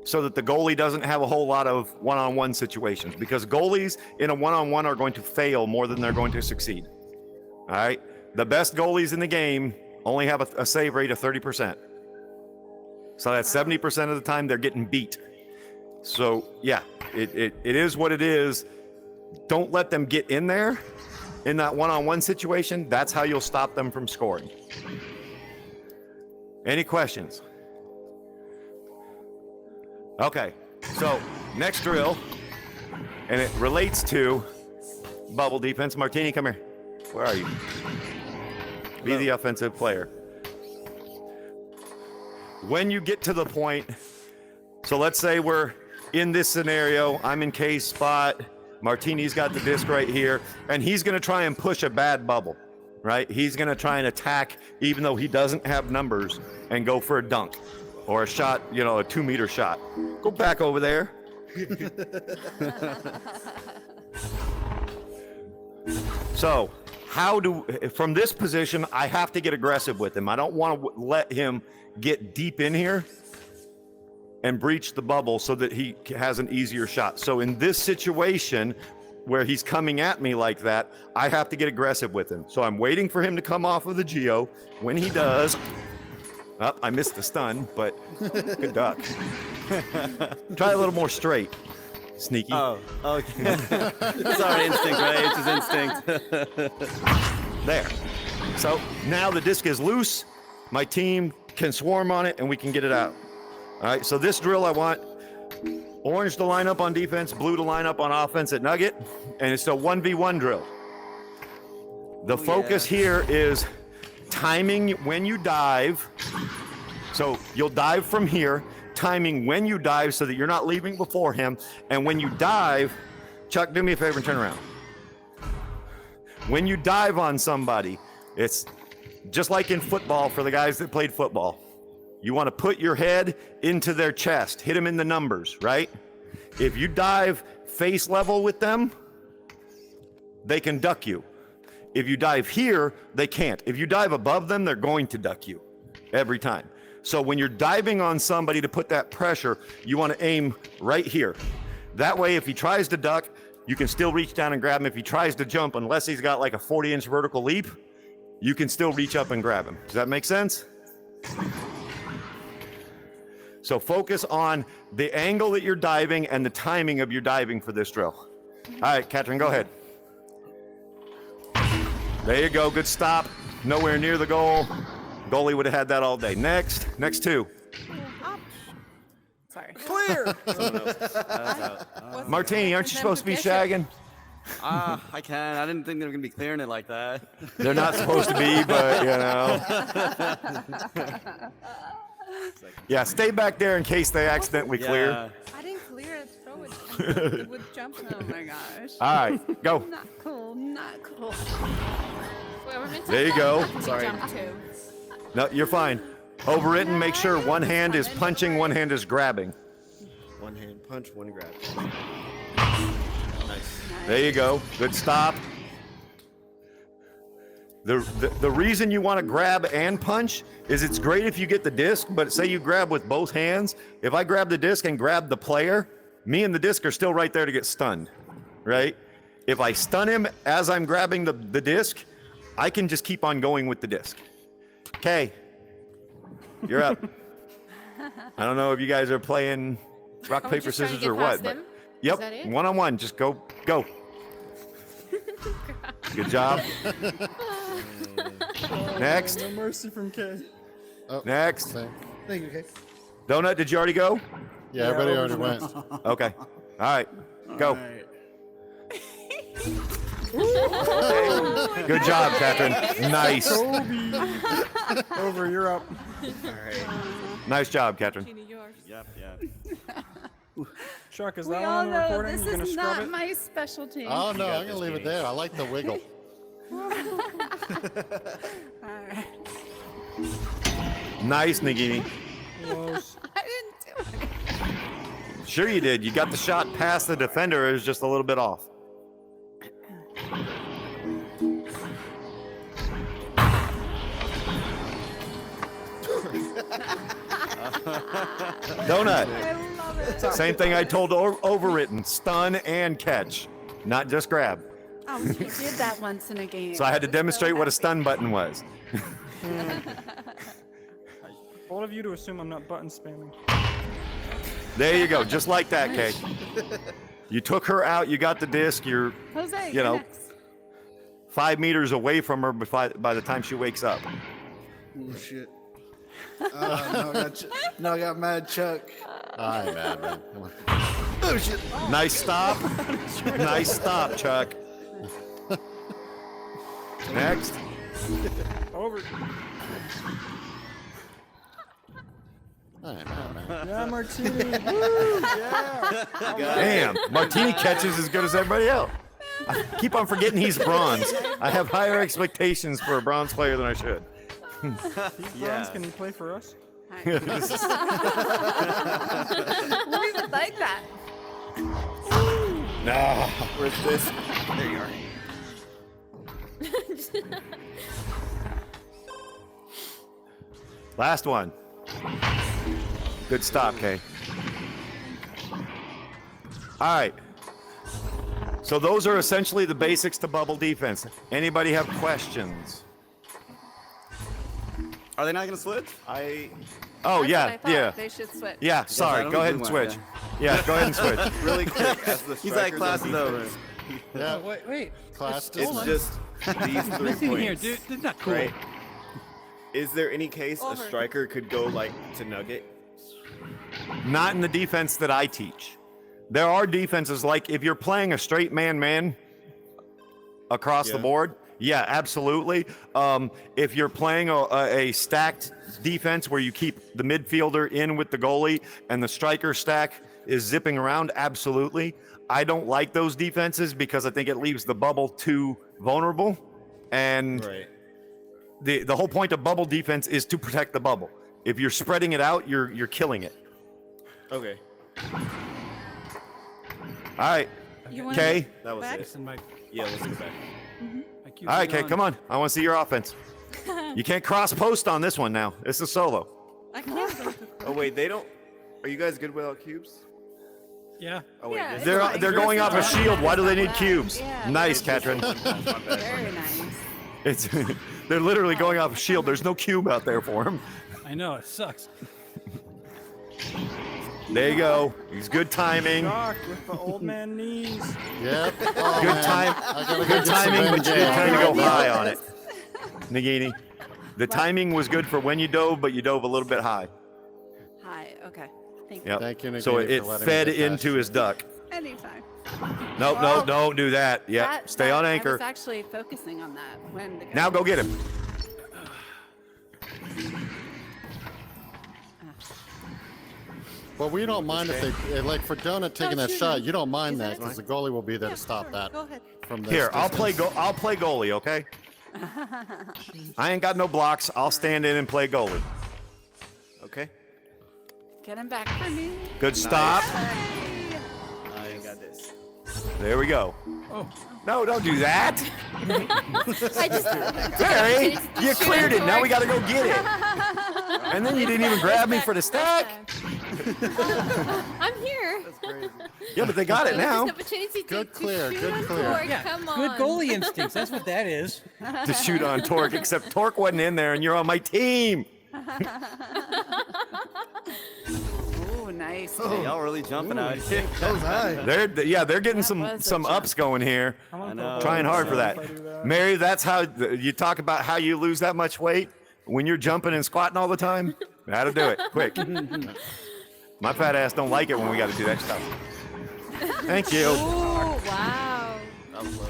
Speaker 1: so that the goalie doesn't have a whole lot of one-on-one situations, because goalies in a one-on-one are going to fail more than they're going to succeed. All right? The best goalies in the game only have a save rate of 30%. So that's 70% of the time they're getting beat. So yeah, it is what it is. Don't let them get in there in that one-on-one situation. That's how you'll stop them from scoring. Any questions? Okay, so next drill, and it relates to bubble defense. Martini, come here. Where are you? Be the offensive player. When you get to the point, so let's say we're in this scenario, I'm in K's spot, Martini's got the disc right here, and he's gonna try and push a bad bubble, right? He's gonna try and attack even though he doesn't have numbers and go for a dunk or a shot, a 2-meter shot. Go back over there. So from this position, I have to get aggressive with him. I don't want to let him get deep in here and breach the bubble so that he has an easier shot. So in this situation where he's coming at me like that, I have to get aggressive with him. So I'm waiting for him to come off of the geo. When he does, I missed the stun, but good duck. Try a little more straight, sneaky.
Speaker 3: Oh, okay. Sorry, instinct, right? It's his instinct.
Speaker 1: There. So now the disc is loose. My team can swarm on it and we can get it out. All right, so this drill I want orange to line up on defense, blue to line up on offense at Nugget, and it's a 1v1 drill. The focus here is timing when you dive. So you'll dive from here, timing when you dive so that you're not leaving before him. And when you dive, Chuck, do me a favor and turn around. When you dive on somebody, it's just like in football for the guys that played football. You want to put your head into their chest, hit them in the numbers, right? If you dive face level with them, they can duck you. If you dive here, they can't. If you dive above them, they're going to duck you every time. So when you're diving on somebody to put that pressure, you want to aim right here. That way, if he tries to duck, you can still reach down and grab him. If he tries to jump, unless he's got like a 40-inch vertical leap, you can still reach up and grab him. Does that make sense? So focus on the angle that you're diving and the timing of your diving for this drill. All right, Katrin, go ahead. There you go, good stop. Nowhere near the goal. Goalie would have had that all day. Next two.
Speaker 2: Sorry.
Speaker 6: Clear.
Speaker 1: Martini, aren't you supposed to be shagging?
Speaker 3: I can. I didn't think they were going to be clearing it like that.
Speaker 1: They're not supposed to be, but Yeah, stay back there in case they accidentally clear.
Speaker 2: I didn't clear it. Throw it. It would jump. Oh my gosh.
Speaker 1: All right, go.
Speaker 2: Not cool. Not cool.
Speaker 7: Well, we're meant to
Speaker 1: There you go.
Speaker 7: Sorry. Jump too.
Speaker 1: No, you're fine. Overwritten, make sure one hand is punching, one hand is grabbing.
Speaker 4: One hand punch, one grab.
Speaker 1: There you go. Good stop. The reason you want to grab and punch is it's great if you get the disc, but say you grab with both hands. If I grab the disc and grab the player, me and the disc are still right there to get stunned, right? If I stun him as I'm grabbing the disc, I can just keep on going with the disc. Okay, you're up. I don't know if you guys are playing rock,
Speaker 7: Are we
Speaker 1: paper,
Speaker 7: just trying to
Speaker 1: scissors,
Speaker 7: get
Speaker 1: or
Speaker 7: past
Speaker 1: what. But
Speaker 7: them?
Speaker 1: yep,
Speaker 7: Is that it?
Speaker 1: one-on-one. Just go. Good job. Next.
Speaker 5: No mercy from K.
Speaker 8: Oh,
Speaker 1: Next.
Speaker 8: same.
Speaker 6: Thank you, okay.
Speaker 1: Donut, did you already go?
Speaker 8: Yeah, everybody already went.
Speaker 1: Okay. right, go.
Speaker 6: All right.
Speaker 1: Good job, Catherine. Nice.
Speaker 5: Over, you're up.
Speaker 4: All right.
Speaker 1: Nice job, Catherine.
Speaker 2: Genie, yours.
Speaker 3: Yep, yep.
Speaker 5: Chuck, is
Speaker 2: We
Speaker 5: that
Speaker 2: all
Speaker 5: one on the
Speaker 2: know
Speaker 5: recording?
Speaker 2: this
Speaker 5: You're gonna
Speaker 2: is
Speaker 5: scrub
Speaker 2: not
Speaker 5: it?
Speaker 2: my specialty.
Speaker 8: Oh no,
Speaker 3: got
Speaker 8: I'm gonna
Speaker 3: this,
Speaker 8: leave it
Speaker 3: Katie.
Speaker 8: there. I like the wiggle.
Speaker 2: Alright.
Speaker 1: Nice, Nagini.
Speaker 5: Close.
Speaker 2: I didn't do it.
Speaker 1: Sure you did. You got the shot past the defender. It was just a little bit off. Donut.
Speaker 2: I love it.
Speaker 1: Same thing I told Overwritten. Stun and catch, not just grab.
Speaker 2: Oh, you did that once in a game.
Speaker 1: So I had to
Speaker 2: was
Speaker 1: demonstrate
Speaker 2: so
Speaker 1: what a
Speaker 2: happy.
Speaker 1: stun button was.
Speaker 5: All of you to assume I'm not button spamming.
Speaker 1: There you go. Just like that, Kay. You took her out. You got the disc. You're
Speaker 2: Jose,
Speaker 1: you
Speaker 2: you're
Speaker 1: know.
Speaker 2: next.
Speaker 1: 5 meters away from her by the time she wakes up.
Speaker 6: Oh shit. No, I got mad Chuck.
Speaker 8: All right, man. Come on.
Speaker 6: Oh shit.
Speaker 1: Nice stop. Nice stop, Chuck. Next.
Speaker 5: Over.
Speaker 8: All right, man.
Speaker 5: Yeah, Martini. Woo, yeah.
Speaker 1: Damn. Martini catches as good as everybody else. I keep on forgetting he's bronze. I have higher expectations for a bronze player than I should.
Speaker 5: Franz, can you play for us?
Speaker 2: We would like that.
Speaker 1: Nah.
Speaker 4: Where's this? There you are.
Speaker 1: Last one. Good stop, Kay. All right. So those are essentially the basics to bubble defense. Anybody have questions?
Speaker 3: Are they not gonna switch?
Speaker 1: Oh
Speaker 2: That's
Speaker 1: yeah,
Speaker 2: what I thought.
Speaker 1: yeah,
Speaker 2: They should switch.
Speaker 1: yeah.
Speaker 3: I
Speaker 1: Sorry,
Speaker 3: don't
Speaker 1: go ahead
Speaker 3: do
Speaker 1: and
Speaker 3: one,
Speaker 1: switch. Yeah, go ahead and switch.
Speaker 4: Really quick, as the
Speaker 3: He's like,
Speaker 4: strikers
Speaker 3: class
Speaker 4: on
Speaker 3: is over.
Speaker 4: defense,
Speaker 8: Yeah,
Speaker 9: Wait.
Speaker 8: class
Speaker 4: It's
Speaker 8: just
Speaker 4: just these 3
Speaker 9: Listen
Speaker 4: points.
Speaker 9: here, dude. This is not cool.
Speaker 4: Right? Is there any case
Speaker 2: Over.
Speaker 4: a striker could go like to nugget?
Speaker 1: Not in the defense that I teach. There are defenses like if you're playing a straight man-man across the
Speaker 4: Yeah.
Speaker 1: board, yeah, absolutely. If you're playing a stacked defense where you keep the midfielder in with the goalie and the striker stack is zipping around, absolutely. I don't like those defenses because I think it leaves the bubble too vulnerable. And
Speaker 4: Right.
Speaker 1: the whole point of bubble defense is to protect the bubble. If you're spreading it out, you're killing it.
Speaker 4: Okay.
Speaker 1: All right,
Speaker 2: You want
Speaker 1: Kay.
Speaker 4: That was
Speaker 2: Back?
Speaker 4: it.
Speaker 9: Listen, my
Speaker 4: Yeah, let's go back.
Speaker 9: keep
Speaker 1: All right,
Speaker 9: going
Speaker 1: Kay, come on. I want to see your offense. You can't cross post on this one now. It's a solo.
Speaker 2: I can't.
Speaker 4: Oh wait, they don't. Are you guys good without cubes?
Speaker 9: Yeah.
Speaker 4: Oh wait,
Speaker 2: Yeah,
Speaker 4: this
Speaker 2: it's
Speaker 1: They're
Speaker 2: fine.
Speaker 1: they're going off a shield. Why do they need
Speaker 2: Yeah,
Speaker 1: cubes?
Speaker 2: yeah,
Speaker 1: Nice,
Speaker 2: they're
Speaker 1: Katrin.
Speaker 2: Very nice.
Speaker 1: It's they're literally going off a shield. There's no cube out there for him.
Speaker 9: I know it sucks.
Speaker 1: There you go. He's good timing.
Speaker 5: Doc with the old man knees.
Speaker 8: Yep. Oh,
Speaker 1: Good
Speaker 8: man.
Speaker 1: time.
Speaker 8: I gotta go
Speaker 1: Good
Speaker 8: get some
Speaker 1: timing,
Speaker 8: Ben
Speaker 1: but you
Speaker 8: Jam.
Speaker 1: kind of go high on it. Nagini. The timing was good for when you dove, but you dove a little bit high.
Speaker 2: Hi. Okay. Thank you.
Speaker 1: Yep.
Speaker 8: Thank you,
Speaker 1: So
Speaker 8: Nagini,
Speaker 1: it
Speaker 8: for letting me
Speaker 1: fed
Speaker 8: get that
Speaker 1: into his duck.
Speaker 2: Anytime.
Speaker 1: Nope,
Speaker 2: Well,
Speaker 1: nope, don't do that. Yeah, stay on
Speaker 2: I
Speaker 1: anchor.
Speaker 2: was actually focusing on that when the guy
Speaker 1: Now go get him.
Speaker 8: Well, we don't mind if they like for Donut taking that
Speaker 2: shoot
Speaker 8: shot.
Speaker 2: him.
Speaker 8: You don't mind
Speaker 2: Is
Speaker 8: that
Speaker 2: that
Speaker 8: because the goalie will be there to stop that
Speaker 2: Go ahead.
Speaker 8: from this.
Speaker 1: Here, I'll
Speaker 8: distance.
Speaker 1: play goalie, okay? I ain't got no blocks. I'll stand in and play goalie.
Speaker 4: Okay.
Speaker 2: Get him back for me.
Speaker 1: Good stop.
Speaker 2: Hey.
Speaker 4: I got this.
Speaker 1: There we go.
Speaker 9: Oh.
Speaker 1: No, don't do that.
Speaker 7: I just
Speaker 1: Terry, you cleared it. Now we got to go get it. And then you didn't even grab me for the stack.
Speaker 7: I'm here.
Speaker 1: Yeah, but they got it now.
Speaker 7: Just an opportunity
Speaker 8: Good
Speaker 7: to
Speaker 8: clear,
Speaker 7: shoot
Speaker 8: good
Speaker 7: on
Speaker 8: clear.
Speaker 7: Torque.
Speaker 9: Yeah.
Speaker 7: Come on.
Speaker 9: Good goalie instincts. That's what that is.
Speaker 1: To shoot on Torque, except Torque wasn't in there and you're on my team.
Speaker 2: Ooh, nice.
Speaker 3: Hey, y'all really jumping out here.
Speaker 6: Those high.
Speaker 1: They're getting
Speaker 2: That was a
Speaker 1: some
Speaker 2: jump.
Speaker 1: ups going here.
Speaker 5: I'm gonna
Speaker 3: I
Speaker 5: go
Speaker 3: know.
Speaker 5: bubble
Speaker 1: Trying hard for
Speaker 5: if
Speaker 1: that.
Speaker 5: I do that.
Speaker 1: Mary, that's how you talk about how you lose that much weight when you're jumping and squatting all the time. That'll do it. Quick. My fat ass don't like it when we got to do that stuff. Thank you.
Speaker 7: Oh, wow.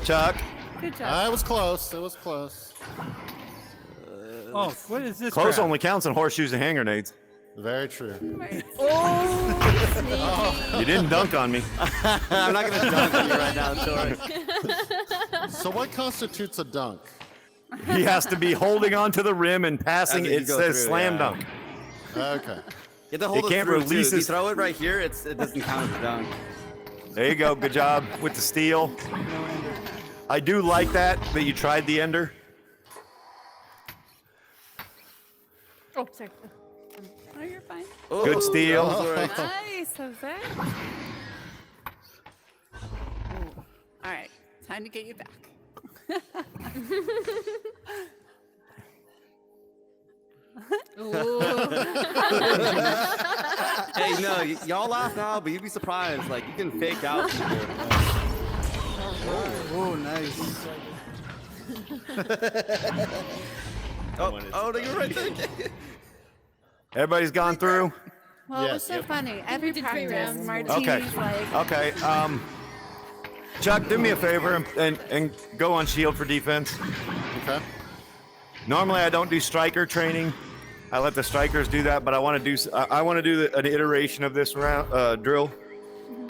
Speaker 1: Chuck,
Speaker 2: Good job.
Speaker 8: I was close. It was close.
Speaker 9: Oh, what is this?
Speaker 1: close
Speaker 9: crap?
Speaker 1: only counts in horseshoes and hand grenades.
Speaker 8: Very true.
Speaker 7: Oh,
Speaker 1: You didn't dunk on me.
Speaker 3: I'm not gonna dunk on you right now, Tori.
Speaker 8: So what constitutes a dunk?
Speaker 1: He has to be holding on to the rim and passing.
Speaker 3: As you
Speaker 1: It
Speaker 3: go
Speaker 1: says
Speaker 3: through,
Speaker 1: slam
Speaker 3: yeah.
Speaker 1: dunk.
Speaker 8: Okay.
Speaker 3: You have to hold
Speaker 1: It
Speaker 3: it
Speaker 1: can't
Speaker 3: through,
Speaker 1: release
Speaker 3: too. If
Speaker 1: his-
Speaker 3: you throw it right here, it doesn't count as a dunk.
Speaker 1: There you go. Good job with the steal. I do like that you tried the ender.
Speaker 7: oh, sorry.
Speaker 2: Oh, you're fine.
Speaker 1: Good steal.
Speaker 2: Nice, Jose. Ooh. All right, time to get you back.
Speaker 3: Hey, no, y'all laugh now, but you'd be surprised. Like, you can fake out people.
Speaker 6: Oh, nice.
Speaker 3: Oh, no, you're right there.
Speaker 1: Everybody's gone through.
Speaker 2: Well, it was
Speaker 8: Yes.
Speaker 2: so funny. Every
Speaker 7: did 3
Speaker 2: practice,
Speaker 7: rounds.
Speaker 2: Martini's like,
Speaker 1: Okay. Chuck, do me a favor and go on shield for defense.
Speaker 8: Okay.
Speaker 1: Normally, I don't do striker training. I let the strikers do that, but I want to do an iteration of this round drill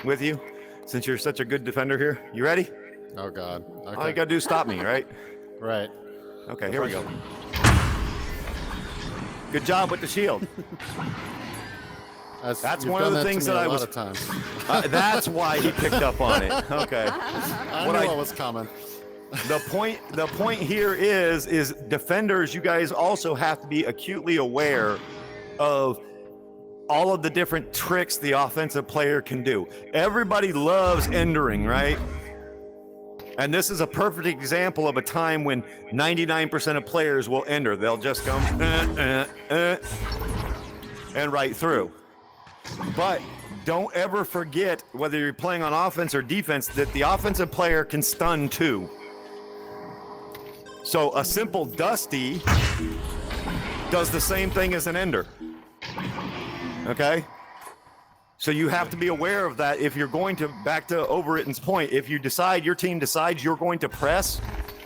Speaker 1: with you, since you're such a good defender here. You ready?
Speaker 8: Oh God. Okay.
Speaker 1: All you gotta do is stop me, right?
Speaker 8: Right.
Speaker 1: Okay, here we go. Good job with the shield. That's
Speaker 8: You've
Speaker 1: one of
Speaker 8: done
Speaker 1: the
Speaker 8: that to
Speaker 1: things
Speaker 8: me
Speaker 1: that
Speaker 8: a
Speaker 1: I
Speaker 8: lot
Speaker 1: was.
Speaker 8: of times.
Speaker 1: That's why he picked up on it. Okay.
Speaker 8: I
Speaker 1: What
Speaker 8: knew
Speaker 1: I-
Speaker 8: what was coming.
Speaker 1: The point here is defenders, you guys also have to be acutely aware of all of the different tricks the offensive player can do. Everybody loves endering, right? And this is a perfect example of a time when 99% of players will ender. They'll just come and right through. But don't ever forget, whether you're playing on offense or defense, that the offensive player can stun too. So a simple Dusty does the same thing as an ender. Okay? So you have to be aware of that if you're going to, back to Overwritten's point, if you decide, your team decides you're going to press,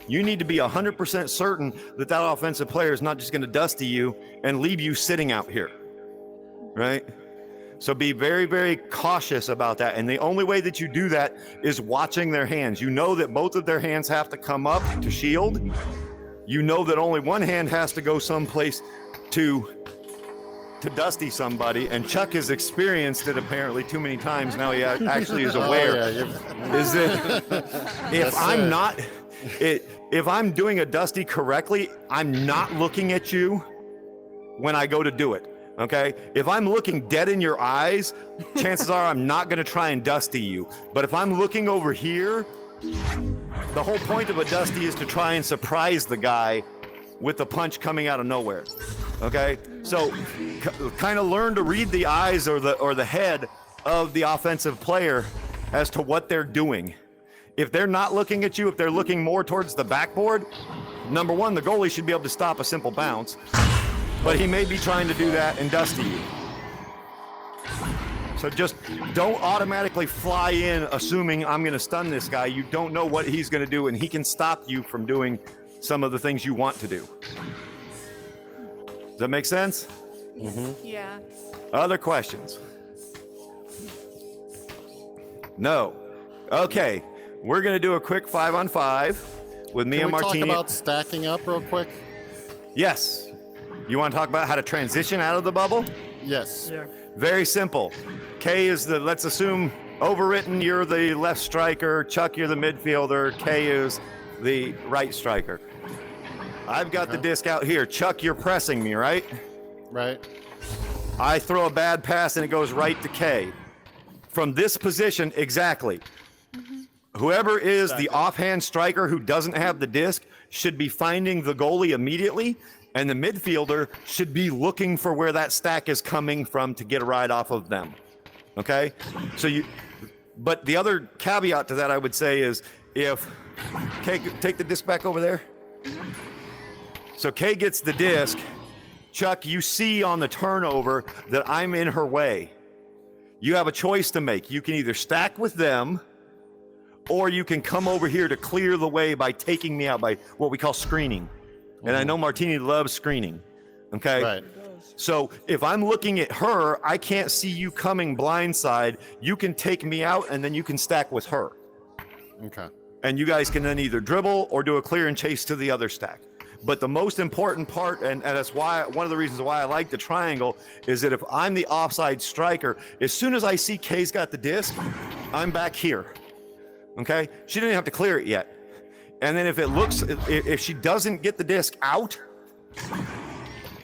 Speaker 1: you need to be 100% certain that that offensive player is not just going to Dusty you and leave you sitting out here. Right? So be very, very cautious about that. And the only way that you do that is watching their hands. You know that both of their hands have to come up to shield. You know that only one hand has to go someplace to Dusty somebody. And Chuck has experienced it apparently too many times now. He actually is aware.
Speaker 8: Oh, yeah,
Speaker 1: Is that if I'm not, if I'm doing a Dusty correctly, I'm not looking at you when I go to do it. Okay, if I'm looking dead in your eyes, chances are I'm not going to try and Dusty you. But if I'm looking over here, the whole point of a Dusty is to try and surprise the guy with the punch coming out of nowhere. Okay, so kind of learn to read the eyes or the head of the offensive player as to what they're doing. If they're not looking at you, if they're looking more towards the backboard, number one, the goalie should be able to stop a simple bounce. But he may be trying to do that and Dusty you. So just don't automatically fly in assuming I'm going to stun this guy. You don't know what he's going to do, and he can stop you from doing some of the things you want to do. Does that make sense?
Speaker 2: yeah.
Speaker 1: Other questions? No. Okay. We're going to do a quick 5-on-5 with me
Speaker 8: Can
Speaker 1: and
Speaker 8: we
Speaker 1: Martini.
Speaker 8: talk about stacking up real quick?
Speaker 1: Yes. You want to talk about how to transition out of the bubble?
Speaker 8: Yes.
Speaker 5: Yeah.
Speaker 1: Very simple. K is the, let's assume, Overwritten, you're the left striker. Chuck, you're the midfielder. K is the right striker. I've got the disc out here. Chuck, you're pressing me, right?
Speaker 8: Right.
Speaker 1: I throw a bad pass and it goes right to K. From this position, exactly. Whoever is the offhand striker who doesn't have the disc should be finding the goalie immediately, and the midfielder should be looking for where that stack is coming from to get a ride off of them. Okay? But the other caveat to that I would say is if Kay, take the disc back over there. So Kay gets the disc. Chuck, you see on the turnover that I'm in her way. You have a choice to make. You can either stack with them, or you can come over here to clear the way by taking me out by what we call screening. And I know Martini loves screening. Okay.
Speaker 8: Right.
Speaker 1: So if I'm looking at her, I can't see you coming blindside. You can take me out and then you can stack with her.
Speaker 8: Okay.
Speaker 1: And you guys can then either dribble or do a clear and chase to the other stack. But the most important part, and that's why one of the reasons why I like the triangle, is that if I'm the offside striker, as soon as I see Kay's got the disc, I'm back here. Okay? She didn't have to clear it yet. And then if she doesn't get the disc out,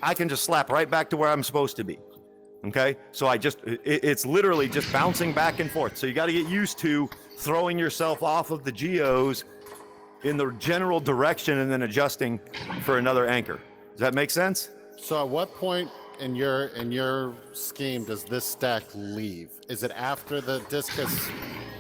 Speaker 1: I can just slap right back to where I'm supposed to be. Okay? So it's literally just bouncing back and forth. So you got to get used to throwing yourself off of the geos in the general direction and then adjusting for another anchor. Does that make sense?
Speaker 8: So at what point in your scheme does this stack leave? Is it after the disc has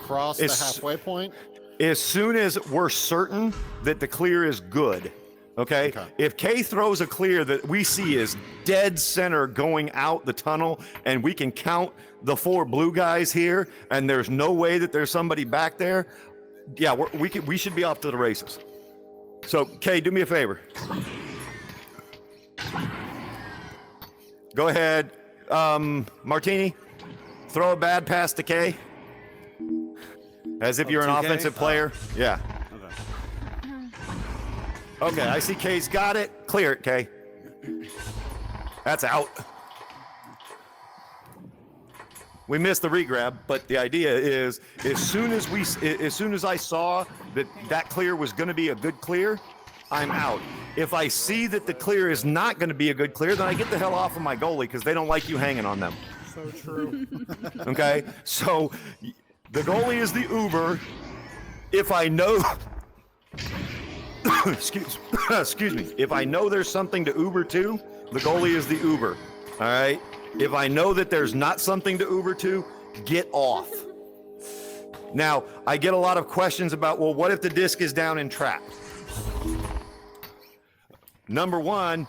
Speaker 8: crossed the halfway point?
Speaker 1: As soon as we're certain that the clear is good. Okay? If Kay throws a clear that we see is dead center going out the tunnel, and we can count the 4 blue guys here, and there's no way that there's somebody back there, yeah, we should be off to the races. So, Kay, do me a favor. Go ahead, Martini. Throw a bad pass to Kay, as if you're an
Speaker 3: 2K?
Speaker 1: offensive player. Yeah. Okay, I see Kay's got it. Clear it, Kay. That's out. We missed the regrab, but the idea is as soon as I saw that clear was going to be a good clear, I'm out. If I see that the clear is not going to be a good clear, then I get the hell off of my goalie because they don't like you hanging on them.
Speaker 5: So true.
Speaker 1: Okay? So the goalie is the Uber. If I know excuse me. If I know there's something to Uber to, the goalie is the Uber. All right? If I know that there's not something to Uber to, get off. Now, I get a lot of questions about, well, what if the disc is down in trap? Number one,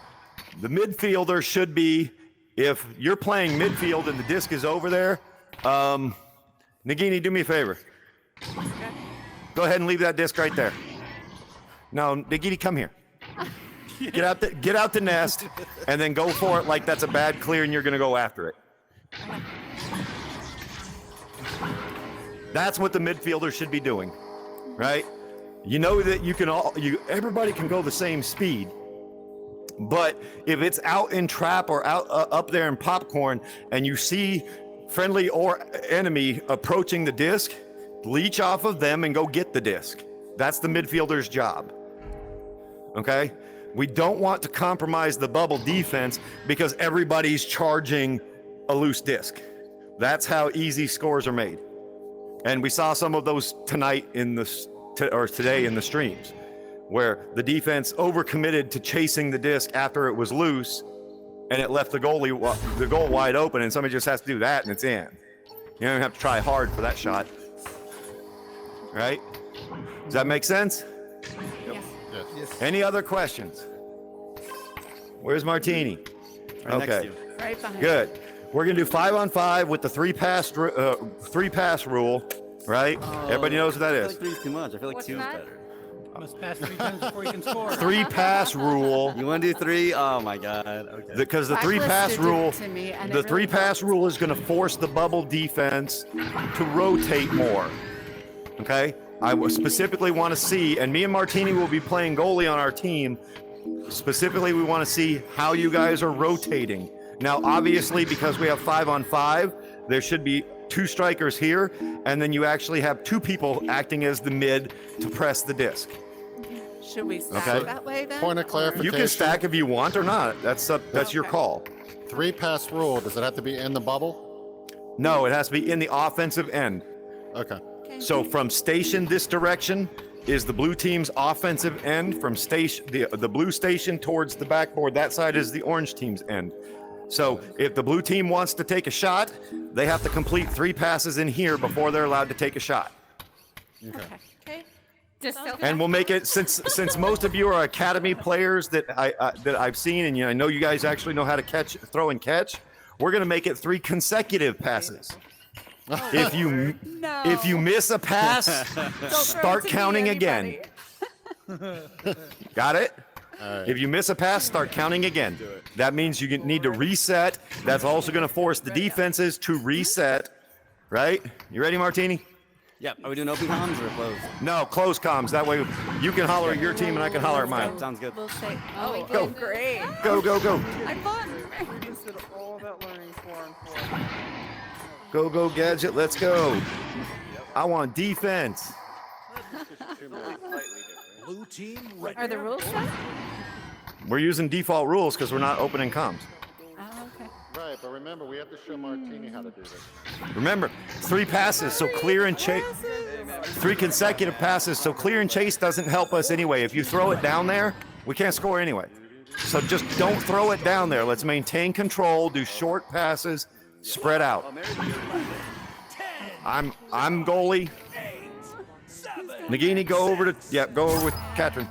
Speaker 1: the midfielder should be, if you're playing midfield and the disc is over there, Nagini, do me a favor. Go ahead and leave that disc right there. No, Nagini, come here. Get out the nest, and then go for it like that's a bad clear, and you're going to go after it. That's what the midfielder should be doing, right? You know that everybody can go the same speed, but if it's out in trap or out up there in popcorn, and you see friendly or enemy approaching the disc, leech off of them and go get the disc. That's the midfielder's job. Okay? We don't want to compromise the bubble defense because everybody's charging a loose disc. That's how easy scores are made. And we saw some of those tonight today in the streams, where the defense overcommitted to chasing the disc after it was loose, and it left the goal wide open, and somebody just has to do that and it's in. You don't have to try hard for that shot. Right? Does that make sense?
Speaker 6: Yes.
Speaker 1: Any other questions? Where's Martini?
Speaker 3: Right next to
Speaker 1: Okay,
Speaker 3: you.
Speaker 2: Right behind.
Speaker 1: good. We're gonna do 5-on-5 with the three pass rule, right? Everybody knows what that
Speaker 3: I
Speaker 1: is.
Speaker 3: feel like three's too much. I feel like
Speaker 7: What's
Speaker 3: 2 is
Speaker 7: that?
Speaker 3: better.
Speaker 9: Must pass 3 times before you can score.
Speaker 1: 3-pass rule,
Speaker 3: You want to do 3? Oh my god. Okay.
Speaker 1: because the
Speaker 2: Blacklisted
Speaker 1: 3-pass rule,
Speaker 2: it to me, and
Speaker 1: the
Speaker 2: it really
Speaker 1: 3-pass rule is gonna force the bubble defense to rotate more. Okay? I specifically want to see, and me and Martini will be playing goalie on our team. Specifically, we want to see how you guys are rotating. Now, obviously, because we have 5-on-5, there should be 2 strikers here, and then you actually have 2 people acting as the mid to press the disc.
Speaker 2: Should we stack
Speaker 1: Okay.
Speaker 2: that way then?
Speaker 8: Point of clarification.
Speaker 1: You can stack if you want or not. That's your
Speaker 2: Okay.
Speaker 1: call.
Speaker 8: 3-pass rule. Does it have to be in the bubble?
Speaker 1: No, it has to be in the offensive end.
Speaker 8: Okay.
Speaker 1: So from station this direction is the blue team's offensive end. From station the blue station towards the backboard, that side is the orange team's end. So if the blue team wants to take a shot, they have to complete 3 passes in here before they're allowed to take a shot.
Speaker 2: Okay.
Speaker 7: Just so
Speaker 1: And we'll make it, since most of you are academy players that I've seen, and I know you guys actually know how to throw and catch. We're going to make it 3 consecutive passes. If you
Speaker 2: No.
Speaker 1: if you miss a pass,
Speaker 2: Don't throw it
Speaker 1: start
Speaker 2: to me,
Speaker 1: counting
Speaker 2: anybody.
Speaker 1: again. Got it? If you miss a pass, start counting again. That means you need to reset. That's also going to force the defenses to reset. Right? You ready, Martini?
Speaker 3: Yep. Are we doing open comms or closed?
Speaker 1: No, close comms. That way you can holler at your team and I can holler at mine.
Speaker 3: Sounds good.
Speaker 2: We'll say,
Speaker 7: Oh,
Speaker 2: oh,
Speaker 1: Go.
Speaker 2: great.
Speaker 1: Go, go, go.
Speaker 2: I'm fun.
Speaker 5: We just did all that learning 4-on-4.
Speaker 1: Go, go, Gadget. Let's go. I want defense.
Speaker 9: Blue team
Speaker 2: Are the rules set?
Speaker 1: We're using default rules because we're not opening comms.
Speaker 2: Oh, okay.
Speaker 8: Right, but remember, we have to show Martini how to do this.
Speaker 1: Remember, 3 passes, so clear and chase. 3 consecutive passes, so clear and chase doesn't help us anyway. If you throw it down there, we can't score anyway. So just don't throw it down there. Let's maintain control, do short passes, spread out. I'm goalie. Nagini, go over with Katrin.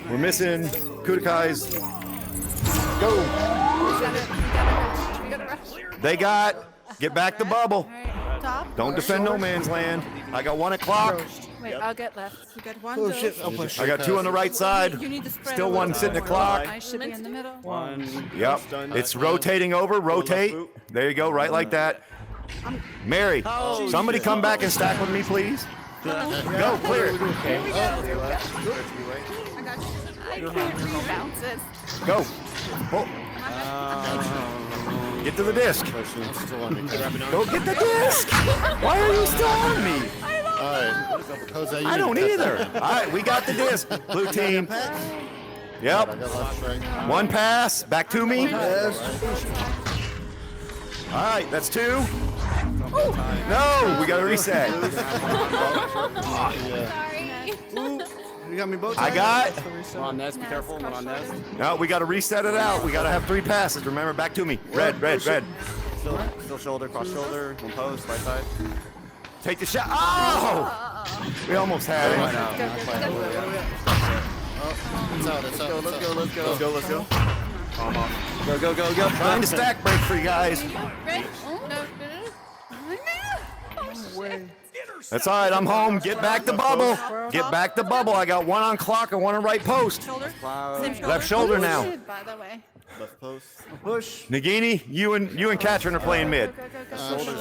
Speaker 1: We're missing Kudakai's. Go. They get back the bubble.
Speaker 2: Alright, top.
Speaker 1: Don't defend no man's land. I got 1 o'clock.
Speaker 2: Wait, I'll get left. You got one.
Speaker 6: Oh
Speaker 2: go.
Speaker 6: shit, I'll push.
Speaker 1: I got 2 on the right side.
Speaker 2: You need to spread
Speaker 1: Still
Speaker 2: a little
Speaker 1: 1 sitting
Speaker 2: bit
Speaker 1: the
Speaker 2: more.
Speaker 1: clock.
Speaker 2: I should be in the middle.
Speaker 1: Yep. It's rotating over. Rotate. There you go. Right like that. Mary, somebody come back and stack with me, please. Go, clear it.
Speaker 2: I got you. I can't rebounce it.
Speaker 1: Go. Oh. Get to the disc. Go get the disc. Why are you still on me?
Speaker 8: All right, Jose, you
Speaker 1: I don't either. All right, we got the disc. Blue team.
Speaker 8: I
Speaker 1: Yep.
Speaker 8: got left strike.
Speaker 1: 1 pass. Back to me.
Speaker 6: Yes.
Speaker 1: All right, that's 2. No, we got to reset.
Speaker 6: You got me both.
Speaker 1: I got.
Speaker 3: One on nest. Be careful. One on nest.
Speaker 1: No, we got to reset it out. We got to have 3 passes. Remember, back to me. Red.
Speaker 3: Still shoulder. Cross shoulder. One post. Right side.
Speaker 1: Take the shot. Oh! We almost had it.
Speaker 8: It's out, it's out, it's out.
Speaker 3: Let's go. Go.
Speaker 1: Trying to stack break for you guys.
Speaker 2: Red? No. Oh, shit.
Speaker 1: That's all right. I'm home. Get back the bubble. Get back the bubble. I got 1 on clock and 1 on right post.
Speaker 2: Shoulder.
Speaker 3: Cloud.
Speaker 2: Same shoulder.
Speaker 1: Left shoulder now.
Speaker 2: Shit, by the way.
Speaker 3: Left post.
Speaker 6: Push.
Speaker 1: Nagini, you and Katrin are playing mid.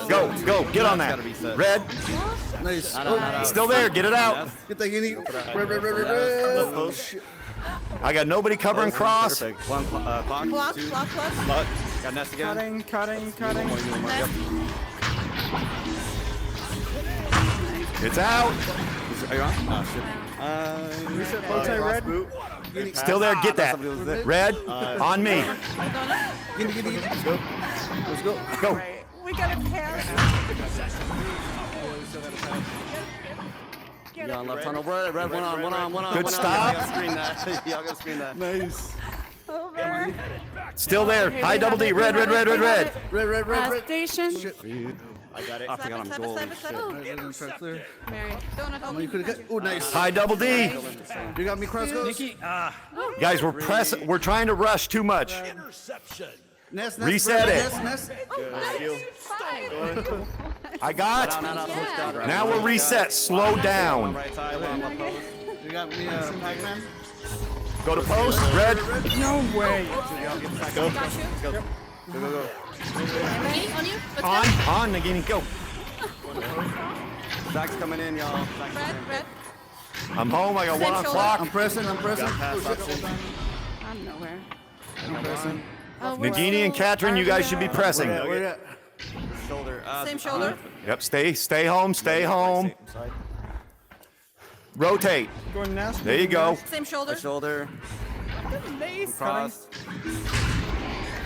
Speaker 2: Go.
Speaker 1: Go. Get on that. Red.
Speaker 6: Nice.
Speaker 1: Still there. Get it out.
Speaker 6: Get that guinea. Red.
Speaker 3: Left post.
Speaker 1: I got nobody covering cross.
Speaker 3: Perfect. One clock.
Speaker 2: Block.
Speaker 3: 2.
Speaker 2: Block.
Speaker 3: Clock. Got nest again.
Speaker 5: Cutting.
Speaker 1: It's out.
Speaker 3: Are you on? Oh shit.
Speaker 5: Reset bow tie red.
Speaker 1: Still there. Get that. Red. On me.
Speaker 6: Guinea. Let's go.
Speaker 1: Go.
Speaker 2: Right. We got a pass.
Speaker 3: You on left tunnel. Red. One on.
Speaker 1: Good stop.
Speaker 3: Y'all gotta screen that.
Speaker 6: Nice.
Speaker 2: Over.
Speaker 1: Still there. High double D. Red.
Speaker 6: Red.
Speaker 2: Station.
Speaker 4: I got it.
Speaker 3: I forgot I'm gold.
Speaker 2: Mary. Donut.
Speaker 6: Oh, you could have got. Oh, nice.
Speaker 1: High double D.
Speaker 6: You got me cross goes.
Speaker 1: Guys, we're trying to rush too much.
Speaker 6: Nest.
Speaker 1: Reset it.
Speaker 6: Nest.
Speaker 1: I got.
Speaker 3: Yeah.
Speaker 1: Now we're reset. Slow down.
Speaker 3: Right side. One left post.
Speaker 6: You got me Pac-Man.
Speaker 1: Go to post. Red.
Speaker 5: No way.
Speaker 1: Go.
Speaker 2: On you.
Speaker 1: On. Nagini. Go.
Speaker 3: Zach's coming in, y'all.
Speaker 2: Red.
Speaker 1: I'm home. I got 1 on
Speaker 2: shoulder.
Speaker 1: clock.
Speaker 6: I'm pressing.
Speaker 2: I'm nowhere.
Speaker 6: I'm pressing.
Speaker 2: Oh, we're
Speaker 1: Nagini and
Speaker 2: still-
Speaker 1: Katrin, you guys should be pressing.
Speaker 6: Where you at?
Speaker 3: Shoulder.
Speaker 2: Same shoulder.
Speaker 1: Yep. Stay home. Rotate.
Speaker 5: Going nest.
Speaker 1: There you go.
Speaker 2: Same shoulder.
Speaker 3: Shoulder.
Speaker 2: Nice.
Speaker 3: Cross.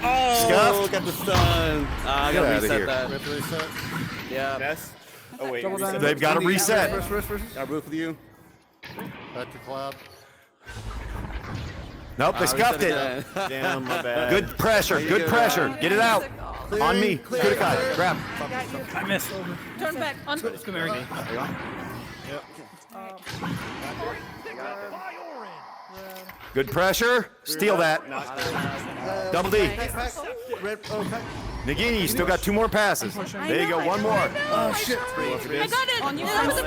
Speaker 1: Scuffed.
Speaker 3: Got the stun. I
Speaker 1: Get
Speaker 3: gotta
Speaker 1: outta
Speaker 3: reset
Speaker 1: here.
Speaker 3: that.
Speaker 8: With reset.
Speaker 3: Yeah.
Speaker 4: Nest. Oh wait.
Speaker 5: Double down.
Speaker 1: They've got to reset.
Speaker 6: First.
Speaker 3: Got roof with you.
Speaker 8: Back to cloud.
Speaker 1: Nope. They scuffed it.
Speaker 4: Damn, my bad.
Speaker 1: Good pressure. Good pressure. Get it out. On me. Kudakai. Grab.
Speaker 5: I missed.
Speaker 2: Turn back. On.
Speaker 9: Let's go, Mary.
Speaker 1: Good pressure. Steal that. Double D.
Speaker 6: Red. Oh, Pac.
Speaker 1: Nagini, you still got 2 more passes. There you go, one more.
Speaker 6: Oh shit.
Speaker 2: I got it. On you. Was the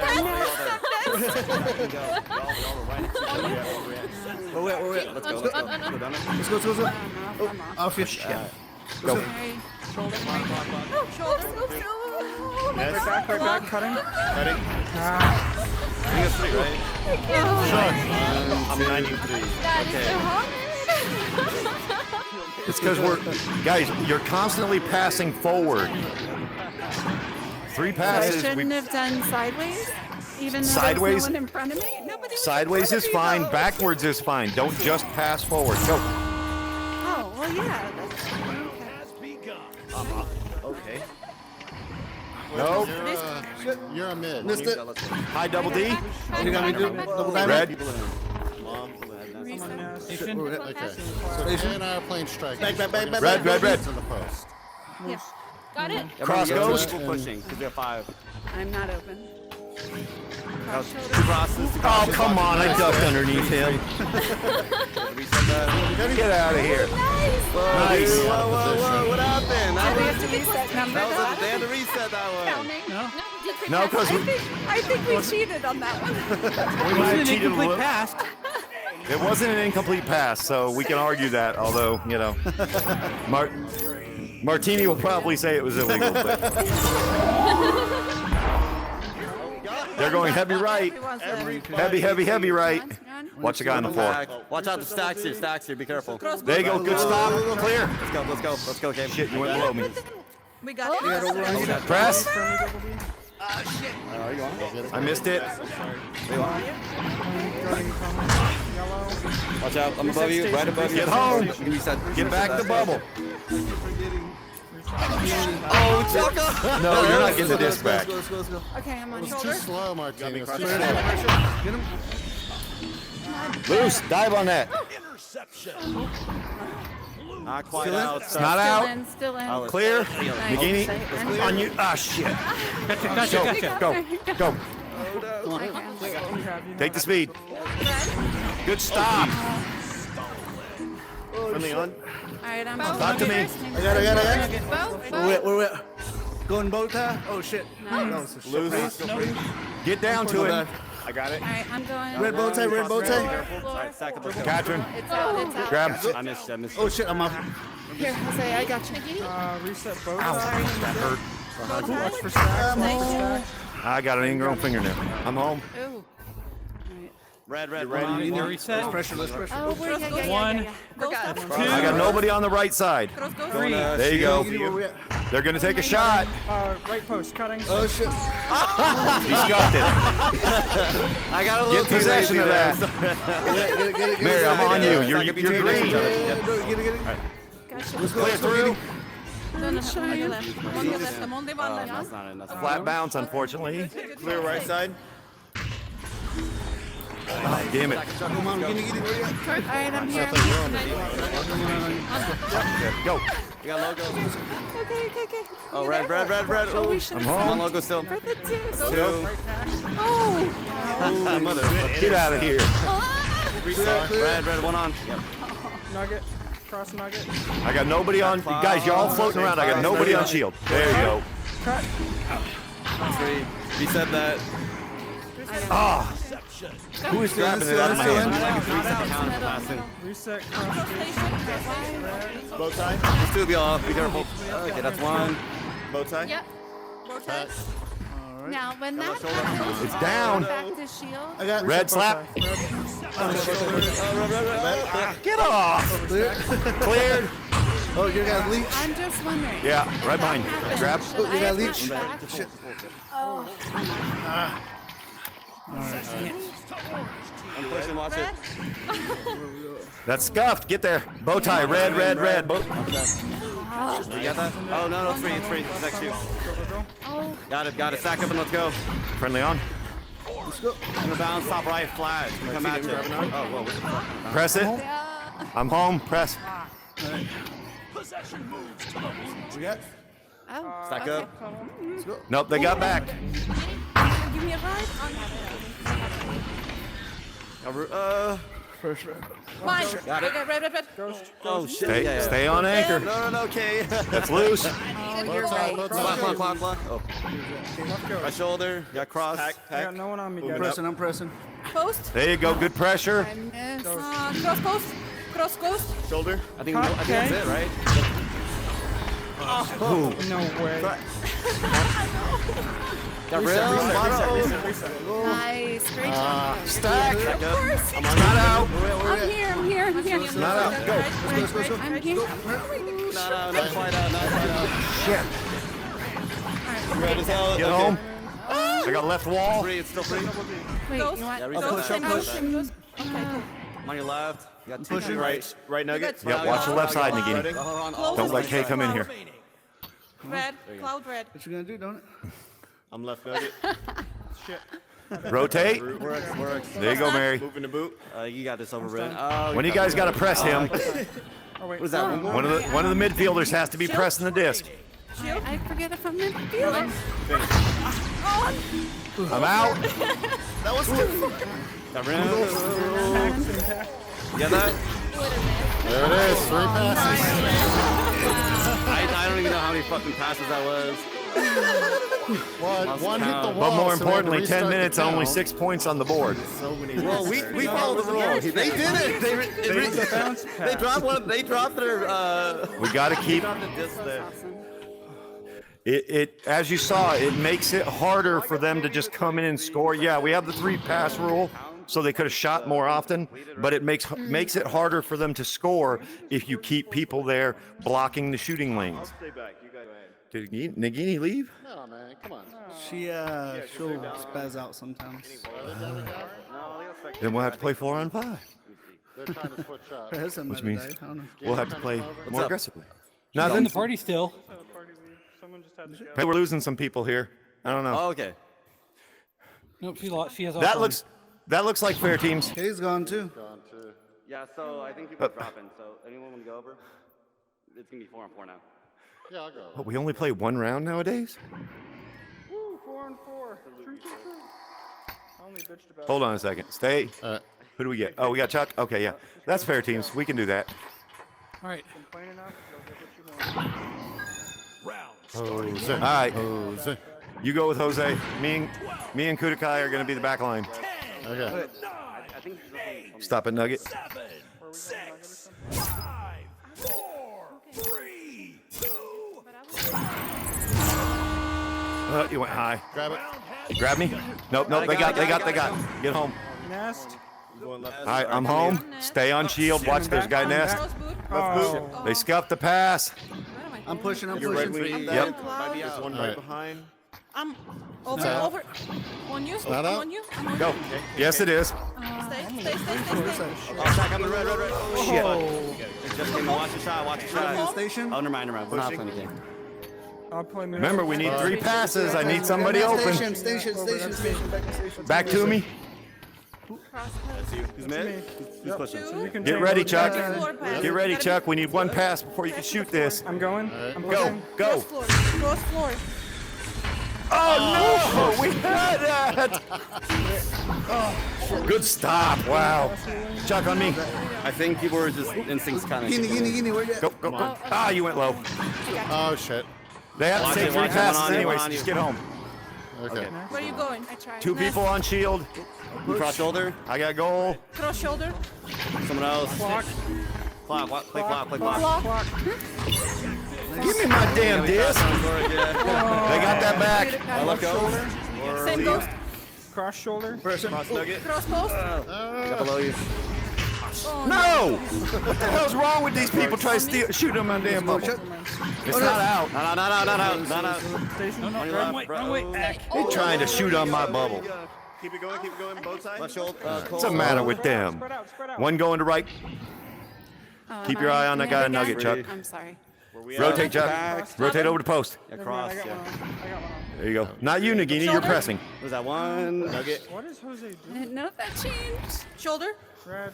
Speaker 3: Wait. Let's go.
Speaker 6: Let's go. Oh fish.
Speaker 1: Go.
Speaker 5: Right back, cutting.
Speaker 4: Cutting.
Speaker 3: I think it's 3, right?
Speaker 1: I'm 93.
Speaker 3: Okay.
Speaker 1: It's because guys, you're constantly passing forward. 3
Speaker 2: I
Speaker 1: passes.
Speaker 2: shouldn't have done sideways, even though
Speaker 1: Sideways?
Speaker 2: there's no one in front of me. Nobody was
Speaker 1: Sideways
Speaker 2: in
Speaker 1: is
Speaker 2: front
Speaker 1: fine.
Speaker 2: of me, though.
Speaker 1: Backwards is fine. Don't just pass forward. Go.
Speaker 2: Oh well, yeah.
Speaker 4: Okay.
Speaker 1: No.
Speaker 8: You're a mid.
Speaker 6: Missed it.
Speaker 1: High double D.
Speaker 6: You got me do double diamond.
Speaker 1: Red.
Speaker 9: Station.
Speaker 8: Okay. So Jay and I are playing strike.
Speaker 6: Back.
Speaker 1: Red, red, red.
Speaker 8: In the post.
Speaker 7: Yeah. Got it.
Speaker 1: Cross ghost.
Speaker 3: People pushing because we have 5.
Speaker 2: I'm not open.
Speaker 3: Two crosses.
Speaker 1: Oh, come on. I ducked underneath him. Get out of here. Nice.
Speaker 3: Whoa, what happened?
Speaker 2: Do we have to reset numbers?
Speaker 3: They had to reset that one.
Speaker 1: No, because
Speaker 2: I think we cheated on that one.
Speaker 1: we might have
Speaker 9: An
Speaker 1: cheated a
Speaker 9: incomplete
Speaker 1: little.
Speaker 9: pass.
Speaker 1: It wasn't an incomplete pass, so we can argue that. Although, you know, Martini will probably say it was illegal. But they're going heavy right. Heavy right. Watch the guy on the floor.
Speaker 3: Watch out, the stacks here. Be careful.
Speaker 1: There you go. Good stop. Clear.
Speaker 3: Let's go, Cam.
Speaker 1: Shit, you went below me.
Speaker 2: We got it.
Speaker 1: Press. I missed it.
Speaker 3: Watch out, I'm above you, right above you.
Speaker 1: Get home.
Speaker 3: Reset.
Speaker 1: Get back the bubble.
Speaker 3: Oh, Chaka!
Speaker 1: No, you're not getting the disc back.
Speaker 6: Let's go.
Speaker 2: Okay, I'm on
Speaker 8: Too
Speaker 2: shoulder.
Speaker 8: slow, Martinez. Too
Speaker 6: Get
Speaker 8: slow.
Speaker 6: him.
Speaker 1: Loose. Dive on that.
Speaker 3: Not quite out.
Speaker 1: It's not out.
Speaker 2: Still in.
Speaker 1: Clear.
Speaker 2: Nice.
Speaker 1: Nagini. On you. Ah, shit.
Speaker 9: Gotcha.
Speaker 1: Go.
Speaker 2: Okay.
Speaker 1: Take the speed. Good stop.
Speaker 4: Friendly on.
Speaker 2: Alright, I'm
Speaker 1: Talk to me.
Speaker 6: I got it.
Speaker 2: Bow.
Speaker 6: Wait. Going bow tie? Oh shit. No, it's a shit.
Speaker 1: Loose. Get down to it.
Speaker 4: I got it.
Speaker 2: Alright, I'm going.
Speaker 6: Red bow tie.
Speaker 3: Alright, stack up, let's go.
Speaker 1: Catherine.
Speaker 2: It's out.
Speaker 1: Grab.
Speaker 3: I missed.
Speaker 6: Oh shit, I'm off.
Speaker 2: Here, Jose, I got you.
Speaker 5: Reset both.
Speaker 1: That hurt.
Speaker 5: Watch for stacks.
Speaker 1: I got an ingrown fingernail. I'm home.
Speaker 2: Ooh.
Speaker 3: Red.
Speaker 9: They're reset.
Speaker 6: Pressure.
Speaker 2: Oh, we're yeah.
Speaker 9: One,
Speaker 2: We're good.
Speaker 1: I got nobody on the right side.
Speaker 9: three.
Speaker 1: There you go. They're going to take a shot.
Speaker 5: Right post, cutting.
Speaker 6: Oh shit.
Speaker 1: He scuffed it.
Speaker 3: I got a
Speaker 1: Get possession of that.
Speaker 6: Get it.
Speaker 1: Mary, I'm on you. You're
Speaker 3: between
Speaker 1: green.
Speaker 3: each other.
Speaker 6: Get it.
Speaker 2: Gotcha.
Speaker 1: Clear through.
Speaker 2: No, on your left. On your left. I'm on the one left.
Speaker 3: That's not enough.
Speaker 1: Flat bounce, unfortunately.
Speaker 4: Clear right side.
Speaker 1: Oh, damn it.
Speaker 6: Come on, get it.
Speaker 2: Alright, I'm here.
Speaker 1: Go.
Speaker 3: You got logos.
Speaker 2: Okay.
Speaker 3: Oh, red.
Speaker 2: Oh, we
Speaker 3: Ooh.
Speaker 2: should
Speaker 1: I'm
Speaker 2: have
Speaker 1: home.
Speaker 3: One logo still.
Speaker 2: for the two.
Speaker 3: Two.
Speaker 2: Oh.
Speaker 3: Mother.
Speaker 1: Get out of here.
Speaker 3: Red, one on. Yep.
Speaker 5: Nugget. Cross nugget.
Speaker 1: I got nobody on. Guys, you're all floating around. I got nobody on shield. There you go.
Speaker 5: Cut.
Speaker 3: 3. Reset that.
Speaker 1: Ah. Who is grabbing it out of my hand?
Speaker 5: Reset cross.
Speaker 4: Bow tie.
Speaker 3: Let's do it, y'all. Be careful. Okay, that's one.
Speaker 4: Bow tie.
Speaker 7: Yep.
Speaker 8: Cut.
Speaker 2: Now, when that happens,
Speaker 1: It's down.
Speaker 2: back to shield.
Speaker 6: I got
Speaker 1: Red slap. Get off. Cleared.
Speaker 6: Oh, you got leech.
Speaker 2: I'm just wondering.
Speaker 1: Yeah,
Speaker 2: if
Speaker 1: right
Speaker 2: that
Speaker 1: behind you.
Speaker 2: happens,
Speaker 1: Grab.
Speaker 2: should
Speaker 6: Oh, you
Speaker 2: I
Speaker 6: got
Speaker 2: come
Speaker 6: leech.
Speaker 2: back?
Speaker 6: Shit.
Speaker 3: I'm pushing, watch it.
Speaker 1: That's scuffed. Get there. Bow tie. Red. Bow.
Speaker 3: You got that? Oh, no, it's free. It's next to you. Got it. Stack up and let's go.
Speaker 1: Friendly on.
Speaker 3: I'm gonna bounce, top right, flat. We come at you. Oh, whoa. What the fuck?
Speaker 1: Press it. I'm home. Press.
Speaker 6: We got.
Speaker 2: Oh,
Speaker 3: Stack
Speaker 2: okay.
Speaker 3: up.
Speaker 1: Nope, they got back.
Speaker 2: Give me a ride.
Speaker 6: First red.
Speaker 2: Mine.
Speaker 3: Got it.
Speaker 2: Okay, red.
Speaker 5: Ghost.
Speaker 3: Oh shit.
Speaker 1: Stay,
Speaker 3: yeah, yeah.
Speaker 1: stay on anchor.
Speaker 3: No, okay.
Speaker 1: That's loose.
Speaker 2: Oh, you're right.
Speaker 3: Clock. Oh. My shoulder. Got cross.
Speaker 5: I got no one on me, guys.
Speaker 6: I'm pressing.
Speaker 2: Post.
Speaker 1: There you go. Good pressure.
Speaker 2: I miss. Cross post. Cross ghost.
Speaker 4: Shoulder.
Speaker 3: I think that's it, right?
Speaker 5: No way.
Speaker 3: Got real.
Speaker 2: Nice. Great job.
Speaker 1: Stack.
Speaker 2: Of course.
Speaker 1: Not out.
Speaker 2: I'm here.
Speaker 1: Not out. Go.
Speaker 2: I'm here.
Speaker 3: No, quite out.
Speaker 1: Shit.
Speaker 3: Red is out.
Speaker 1: Get home. I got left wall.
Speaker 3: Free. It's still free.
Speaker 2: Wait, Ghost. you know what?
Speaker 3: Yeah,
Speaker 2: Ghost.
Speaker 3: push,
Speaker 2: Same
Speaker 3: push.
Speaker 2: ghost, same ghost. Okay, cool.
Speaker 3: I'm on your left. You got two
Speaker 4: Pushing right nugget.
Speaker 1: Yeah, watch the left side, Nagini.
Speaker 3: Hold on.
Speaker 1: Don't let Kay come in here.
Speaker 2: Red. Cloud red.
Speaker 6: What you gonna do, don't it?
Speaker 4: I'm left nugget.
Speaker 1: Rotate.
Speaker 3: Works.
Speaker 1: There you go, Mary.
Speaker 4: Moving the boot.
Speaker 3: You got this over, Red. Oh,
Speaker 1: When you guys got to press him,
Speaker 5: Oh, wait.
Speaker 3: what is that? One more?
Speaker 1: one of the midfielders has to be pressing the disc.
Speaker 2: I forget if I'm in the field.
Speaker 1: I'm out.
Speaker 4: That was two.
Speaker 3: Got Red. You got that?
Speaker 8: There it is. 3 passes.
Speaker 3: I don't even know how many fucking passes that was.
Speaker 8: One hit the wall.
Speaker 1: But more
Speaker 8: so we had to
Speaker 1: importantly, 10
Speaker 8: restart the
Speaker 1: minutes, only
Speaker 8: count.
Speaker 1: 6 points on the board.
Speaker 4: So many.
Speaker 3: Well, we followed the rule. They did it. They dropped one. They dropped their.
Speaker 1: We got to keep
Speaker 3: the disc there.
Speaker 1: it. As you saw, it makes it harder for them to just come in and score. Yeah, we have the 3-pass rule, so they could have shot more often. But it makes it harder for them to score if you keep people there blocking the shooting lanes.
Speaker 4: Stay back. You guys.
Speaker 1: Did Nagini leave?
Speaker 8: No, man. Come on.
Speaker 6: She'll spaz out sometimes.
Speaker 1: Then we'll have to play 4-on-5.
Speaker 8: They're trying to switch up.
Speaker 1: Which means
Speaker 6: I don't know.
Speaker 1: we'll have to play more
Speaker 3: up?
Speaker 1: aggressively.
Speaker 9: In the
Speaker 1: Nothing.
Speaker 9: party still.
Speaker 5: Someone just had to go.
Speaker 1: Hey, we're losing some people here. I don't know.
Speaker 3: Oh, okay.
Speaker 9: Nope, she has.
Speaker 1: That looks like fair teams.
Speaker 6: Kay's gone too.
Speaker 3: Yeah. So I think people are dropping. So anyone want to go over? It's gonna be 4-on-4 now.
Speaker 8: Yeah, I'll go.
Speaker 1: But we only play one round nowadays.
Speaker 5: Woo, 4-on-4. True. I only bitched about
Speaker 1: Hold on a second. Stay. Who do we get? Oh, we got Chuck. Okay, yeah, that's fair teams. We can do that.
Speaker 9: All right.
Speaker 5: complaining enough. You'll get what you want.
Speaker 8: Jose.
Speaker 1: All right,
Speaker 8: Jose.
Speaker 1: you go with Jose. Me and Kudakai are going to be the back line.
Speaker 8: Okay.
Speaker 3: I think
Speaker 1: Stop it, Nugget. You went high.
Speaker 8: Grab it.
Speaker 1: Grab me. Nope. They got. Get home.
Speaker 5: Nest.
Speaker 1: All right, I'm home. Stay on shield. Watch there's guy nest.
Speaker 2: Cross boot.
Speaker 5: Oh.
Speaker 1: They scuffed the pass.
Speaker 2: What am I
Speaker 6: I'm
Speaker 2: doing?
Speaker 6: pushing. I'm
Speaker 4: You're right
Speaker 6: pushing.
Speaker 4: wing.
Speaker 1: Yep.
Speaker 4: There's one right behind.
Speaker 2: I'm over. On you.
Speaker 8: Not
Speaker 2: I'm
Speaker 8: out?
Speaker 2: on you. I'm on
Speaker 1: Go. Yes, it is.
Speaker 2: you. Stay.
Speaker 3: Attack on the red.
Speaker 1: Shit.
Speaker 3: Just came. Watch the shot. Watch the shot.
Speaker 6: Station.
Speaker 3: Oh, never mind. We're not playing anything.
Speaker 5: I'll play me.
Speaker 1: Remember, we need 3 passes. I need somebody open.
Speaker 6: Station.
Speaker 1: Back to me.
Speaker 3: Who's mid? Who's pushing?
Speaker 5: You can
Speaker 1: Get
Speaker 5: change
Speaker 1: ready,
Speaker 5: the
Speaker 1: Chuck.
Speaker 2: Floor pass.
Speaker 1: Get ready, Chuck. We need 1 pass before you can shoot this.
Speaker 5: I'm going. I'm
Speaker 1: Go.
Speaker 5: pushing.
Speaker 1: Go.
Speaker 2: Cross floor. Cross floor.
Speaker 1: Oh, no! We had that! Good stop. Wow. Chuck on me.
Speaker 3: I think people were just instincts kind of.
Speaker 6: Guinea, where you at?
Speaker 1: Go. Ah, you went low.
Speaker 8: Oh, shit.
Speaker 1: They have to
Speaker 3: Watch
Speaker 1: take
Speaker 3: it,
Speaker 1: 3
Speaker 3: watch it,
Speaker 1: passes
Speaker 3: one on you,
Speaker 1: anyways.
Speaker 3: one on
Speaker 1: Just
Speaker 3: you.
Speaker 1: get home.
Speaker 8: Okay.
Speaker 2: Where are you going? I tried.
Speaker 1: 2 people on shield.
Speaker 3: Cross shoulder.
Speaker 1: I got goal.
Speaker 2: Cross shoulder.
Speaker 3: Someone else. Clock. Play clock.
Speaker 2: Block.
Speaker 1: Give me my damn disc.
Speaker 3: Yeah.
Speaker 1: They got that back.
Speaker 3: I left go.
Speaker 2: Same ghost.
Speaker 5: Cross shoulder.
Speaker 4: Cross nugget.
Speaker 2: Cross post.
Speaker 3: Got below you.
Speaker 1: No! What the hell's wrong with these people trying to shoot them on damn bubble? It's not out.
Speaker 3: No.
Speaker 5: Station.
Speaker 1: They're trying to shoot on my bubble.
Speaker 4: Keep it going. Both sides.
Speaker 3: Left shoulder.
Speaker 1: What's the matter with them?
Speaker 5: Spread out. Spread out.
Speaker 1: One going to right. Keep your eye on that guy in Nugget, Chuck.
Speaker 2: I'm sorry.
Speaker 1: Rotate, Chuck. Rotate over to post.
Speaker 3: Yeah, cross.
Speaker 5: I got
Speaker 3: Yeah.
Speaker 5: one on. I got one on.
Speaker 1: There you go. Not you, Nagini. You're pressing.
Speaker 3: Was that one?
Speaker 4: Nugget.
Speaker 5: What is Jose doing?
Speaker 2: I didn't know that changed. Shoulder.
Speaker 5: Red.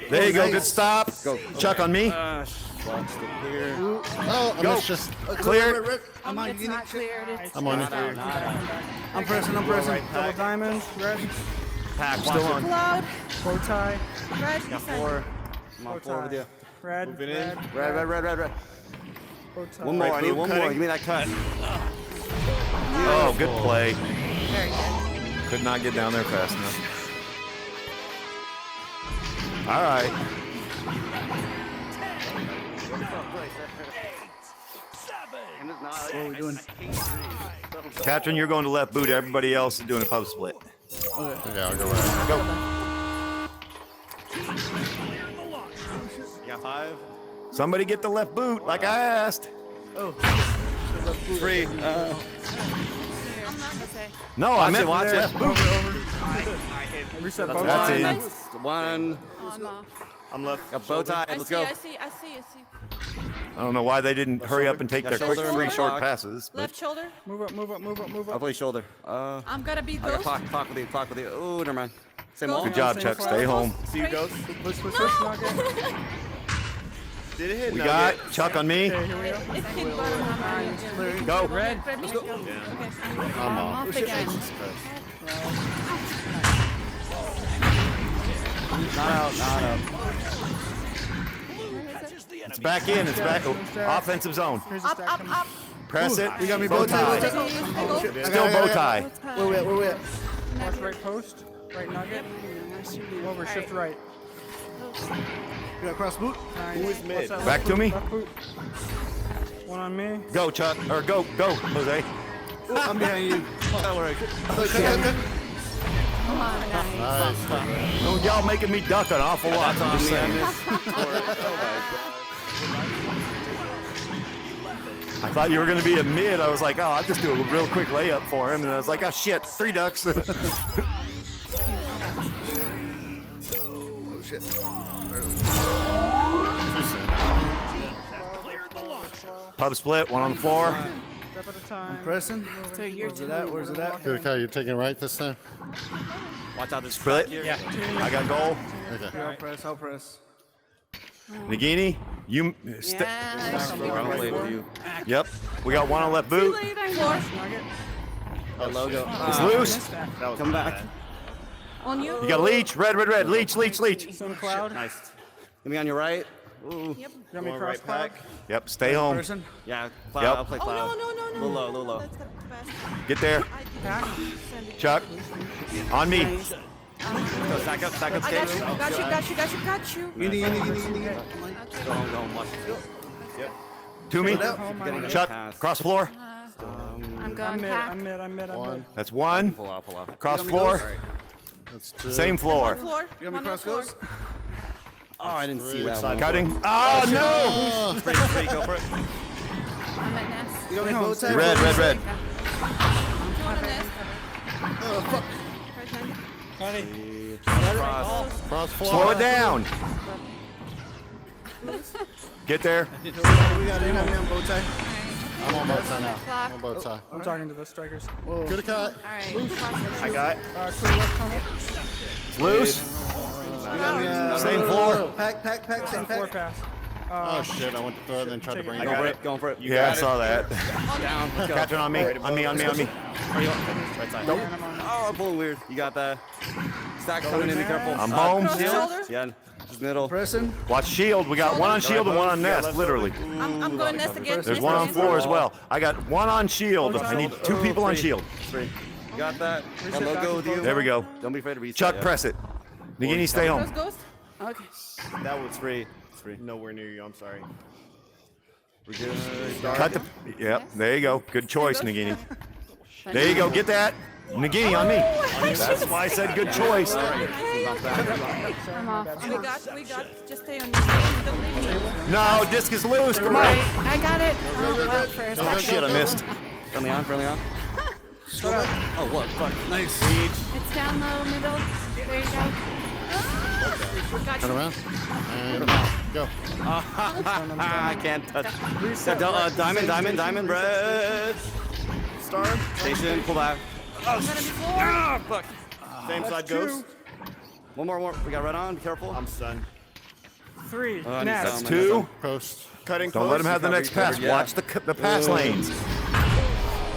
Speaker 1: There you go. Good stop. Chuck on me.
Speaker 3: Watch the clear.
Speaker 8: Oh, and that's just.
Speaker 1: Clear.
Speaker 6: I'm on
Speaker 2: It's
Speaker 6: Guinea.
Speaker 2: not cleared. It's
Speaker 8: I'm on it.
Speaker 6: I'm pressing.
Speaker 5: Double diamonds. Red.
Speaker 1: Pack still on.
Speaker 2: cloud.
Speaker 5: Bow tie.
Speaker 2: Red,
Speaker 3: Got 4. I'm on
Speaker 5: Bow
Speaker 3: 4 with
Speaker 5: tie.
Speaker 3: you.
Speaker 5: Red.
Speaker 4: Moving in.
Speaker 3: Red.
Speaker 5: Bow tie.
Speaker 3: One more. I need
Speaker 4: boot
Speaker 3: one more.
Speaker 4: cutting.
Speaker 3: Give me that cut.
Speaker 1: Oh, good play.
Speaker 2: Very good.
Speaker 1: Could not get down there fast enough. All right.
Speaker 6: What are we doing?
Speaker 1: Catherine, you're going to left boot. Everybody else is doing a pub split.
Speaker 8: Okay, I'll go right.
Speaker 1: Go.
Speaker 3: You got 5.
Speaker 1: Somebody get the left boot like I asked.
Speaker 3: Free.
Speaker 2: I'm not gonna say.
Speaker 1: No, I meant
Speaker 3: Watch it.
Speaker 1: left boot.
Speaker 5: Reset bow
Speaker 1: That's
Speaker 5: tie.
Speaker 1: in.
Speaker 2: Nice.
Speaker 3: 1.
Speaker 2: Oh, I'm off.
Speaker 4: I'm left.
Speaker 3: Got bow tie.
Speaker 2: I
Speaker 3: Let's
Speaker 2: see,
Speaker 3: go.
Speaker 2: I see.
Speaker 1: I don't know why they didn't hurry up and take their quick
Speaker 3: shoulder,
Speaker 1: 3
Speaker 3: right
Speaker 1: short
Speaker 3: block.
Speaker 1: passes. But
Speaker 2: Left shoulder.
Speaker 5: Move up.
Speaker 3: I'll play shoulder.
Speaker 2: I'm gonna be
Speaker 3: I got
Speaker 2: ghost.
Speaker 3: clock with you. Oh, never mind. Same wall.
Speaker 1: good job, Chuck. Stay home.
Speaker 4: See you, Ghost.
Speaker 5: Push,
Speaker 2: No!
Speaker 4: Did it hit?
Speaker 1: We
Speaker 4: Nugget?
Speaker 1: got Chuck on me.
Speaker 5: Okay, here we go.
Speaker 2: It's hit bottom. I'm ready.
Speaker 1: Go.
Speaker 2: Red. Let's go. Okay.
Speaker 8: I'm off.
Speaker 2: Off again.
Speaker 3: Not out.
Speaker 1: It's back in. It's back. Offensive zone.
Speaker 5: Here's a
Speaker 2: Up,
Speaker 5: stack coming.
Speaker 2: up.
Speaker 1: Press it.
Speaker 6: You got me
Speaker 1: Bow
Speaker 6: bow tie.
Speaker 1: tie. Still bow tie.
Speaker 6: Where we at? Where we at?
Speaker 5: Watch right post. Right nugget. Over, shift right.
Speaker 6: We got cross boot.
Speaker 5: Nice.
Speaker 4: Who is mid?
Speaker 5: What's that,
Speaker 1: Back
Speaker 5: left
Speaker 1: to
Speaker 5: boot,
Speaker 1: me.
Speaker 5: left boot. One on me.
Speaker 1: Go, Chuck. Or go, Jose.
Speaker 6: I'm behind you.
Speaker 8: Nice.
Speaker 1: Oh, y'all making me duck an awful lot. I'm just saying. I thought you were going to be a mid. I was like, oh, I'll just do a real quick layup for him. And I was like, oh, shit, 3 ducks.
Speaker 6: Oh shit.
Speaker 1: Pub split, 1 on the floor.
Speaker 5: Step at a time.
Speaker 6: Pressing.
Speaker 2: So you're
Speaker 6: Where's it at? Where's it at?
Speaker 8: Good call. You're taking right this time?
Speaker 3: Watch out this
Speaker 1: Split.
Speaker 3: here.
Speaker 1: Yeah. I got goal.
Speaker 8: Okay.
Speaker 6: I'll press. I'll press.
Speaker 1: Nagini, you.
Speaker 2: Yeah.
Speaker 3: I'll play with you.
Speaker 1: Yep. We got 1 on left boot.
Speaker 2: Floor.
Speaker 5: Nugget.
Speaker 3: Our logo.
Speaker 1: It's loose.
Speaker 4: That was
Speaker 3: Come back.
Speaker 2: On you.
Speaker 1: You got leech. Red. Leech.
Speaker 5: Some cloud.
Speaker 3: Nice. Give me on your right. Ooh.
Speaker 2: Yep.
Speaker 5: Got me
Speaker 4: Going
Speaker 5: cross
Speaker 4: right
Speaker 5: cloud.
Speaker 4: back.
Speaker 1: Yep. Stay home.
Speaker 6: Person.
Speaker 3: Yeah. Cloud.
Speaker 1: Yep.
Speaker 3: I'll play
Speaker 2: Oh
Speaker 3: cloud.
Speaker 2: no.
Speaker 3: Little low.
Speaker 2: That's fast.
Speaker 1: Get there.
Speaker 2: Send it.
Speaker 1: Chuck. On me.
Speaker 3: Go stack up
Speaker 2: I
Speaker 3: stage.
Speaker 2: got you.
Speaker 3: Go home. Watch it.
Speaker 1: To me.
Speaker 3: Getting a
Speaker 1: Chuck.
Speaker 3: pass.
Speaker 1: Cross floor.
Speaker 2: I'm going
Speaker 5: I'm
Speaker 2: pack.
Speaker 5: mid.
Speaker 1: That's 1.
Speaker 3: Pull out.
Speaker 1: Cross floor.
Speaker 8: That's 2.
Speaker 1: Same floor.
Speaker 2: Floor.
Speaker 6: You got me
Speaker 2: One on
Speaker 6: cross
Speaker 2: floor.
Speaker 6: ghost.
Speaker 3: Oh, I didn't see that one.
Speaker 1: Cutting. Oh, no.
Speaker 3: Free, go for it.
Speaker 2: I'm at nest.
Speaker 6: You got me bow tie.
Speaker 1: Red.
Speaker 2: One on nest.
Speaker 6: Oh fuck.
Speaker 3: Cross.
Speaker 8: Cross floor.
Speaker 1: Slow it down. Get there.
Speaker 6: We got it. You got me on bow tie.
Speaker 8: I'm on bow tie now.
Speaker 2: Clock.
Speaker 8: I'm on bow tie.
Speaker 5: I'm talking to the strikers.
Speaker 8: Good cut.
Speaker 2: All right. Cross
Speaker 4: I got.
Speaker 5: Clear left coming.
Speaker 1: It's loose.
Speaker 6: You got me.
Speaker 1: Same floor.
Speaker 6: Pack. Same
Speaker 5: Floor
Speaker 6: pack.
Speaker 5: pass.
Speaker 8: Oh shit! I went to throw it and then tried to bring it
Speaker 3: Going
Speaker 8: back.
Speaker 3: for it. Going for it.
Speaker 1: Yeah, I saw that.
Speaker 3: Down. Let's go.
Speaker 1: Catching on me. On me.
Speaker 3: Are you on? Right side. Oh, I'm pulling weird. You got that. Stack coming in. Be careful.
Speaker 1: I'm home.
Speaker 2: Cross shoulder.
Speaker 3: Yeah. Just middle.
Speaker 6: Pressing.
Speaker 1: Watch shield. We got 1 on shield and 1 on nest, literally.
Speaker 2: I'm going nest again.
Speaker 1: There's 1 on floor as well. I got 1 on shield. I need 2 people on shield.
Speaker 3: Free. You got that. That logo with you.
Speaker 1: There we go.
Speaker 3: Don't be afraid to reset.
Speaker 1: Chuck,
Speaker 3: yeah.
Speaker 1: press it. Nagini, stay home.
Speaker 2: Ghost. Okay.
Speaker 4: That was free. It's free. Nowhere near you. I'm sorry.
Speaker 3: We're good.
Speaker 1: Cut the. Yep. There you go. Good choice, Nagini. There you go. Get that. Nagini on me. That's why I said good choice.
Speaker 2: I'm off. We got. Just stay on this. Don't leave me.
Speaker 1: No, disc is loose. Come on.
Speaker 2: I got it. Oh, well, first.
Speaker 1: Oh, shit, I missed.
Speaker 3: Friendly on. Oh, what? Fuck. Nice.
Speaker 2: It's down low, middle. There you go. Got
Speaker 8: Turn
Speaker 2: you.
Speaker 8: around. And go.
Speaker 3: I can't touch. Diamond, red.
Speaker 4: Star.
Speaker 3: Station, pull back.
Speaker 2: Fuck.
Speaker 4: Same side ghost.
Speaker 3: One more. We got red on. Be careful.
Speaker 4: I'm stunned.
Speaker 5: 3.
Speaker 3: I need
Speaker 5: Nest.
Speaker 3: some.
Speaker 1: 2.
Speaker 8: Post.
Speaker 4: Cutting.
Speaker 1: Don't let him have the next pass. Watch the pass lanes.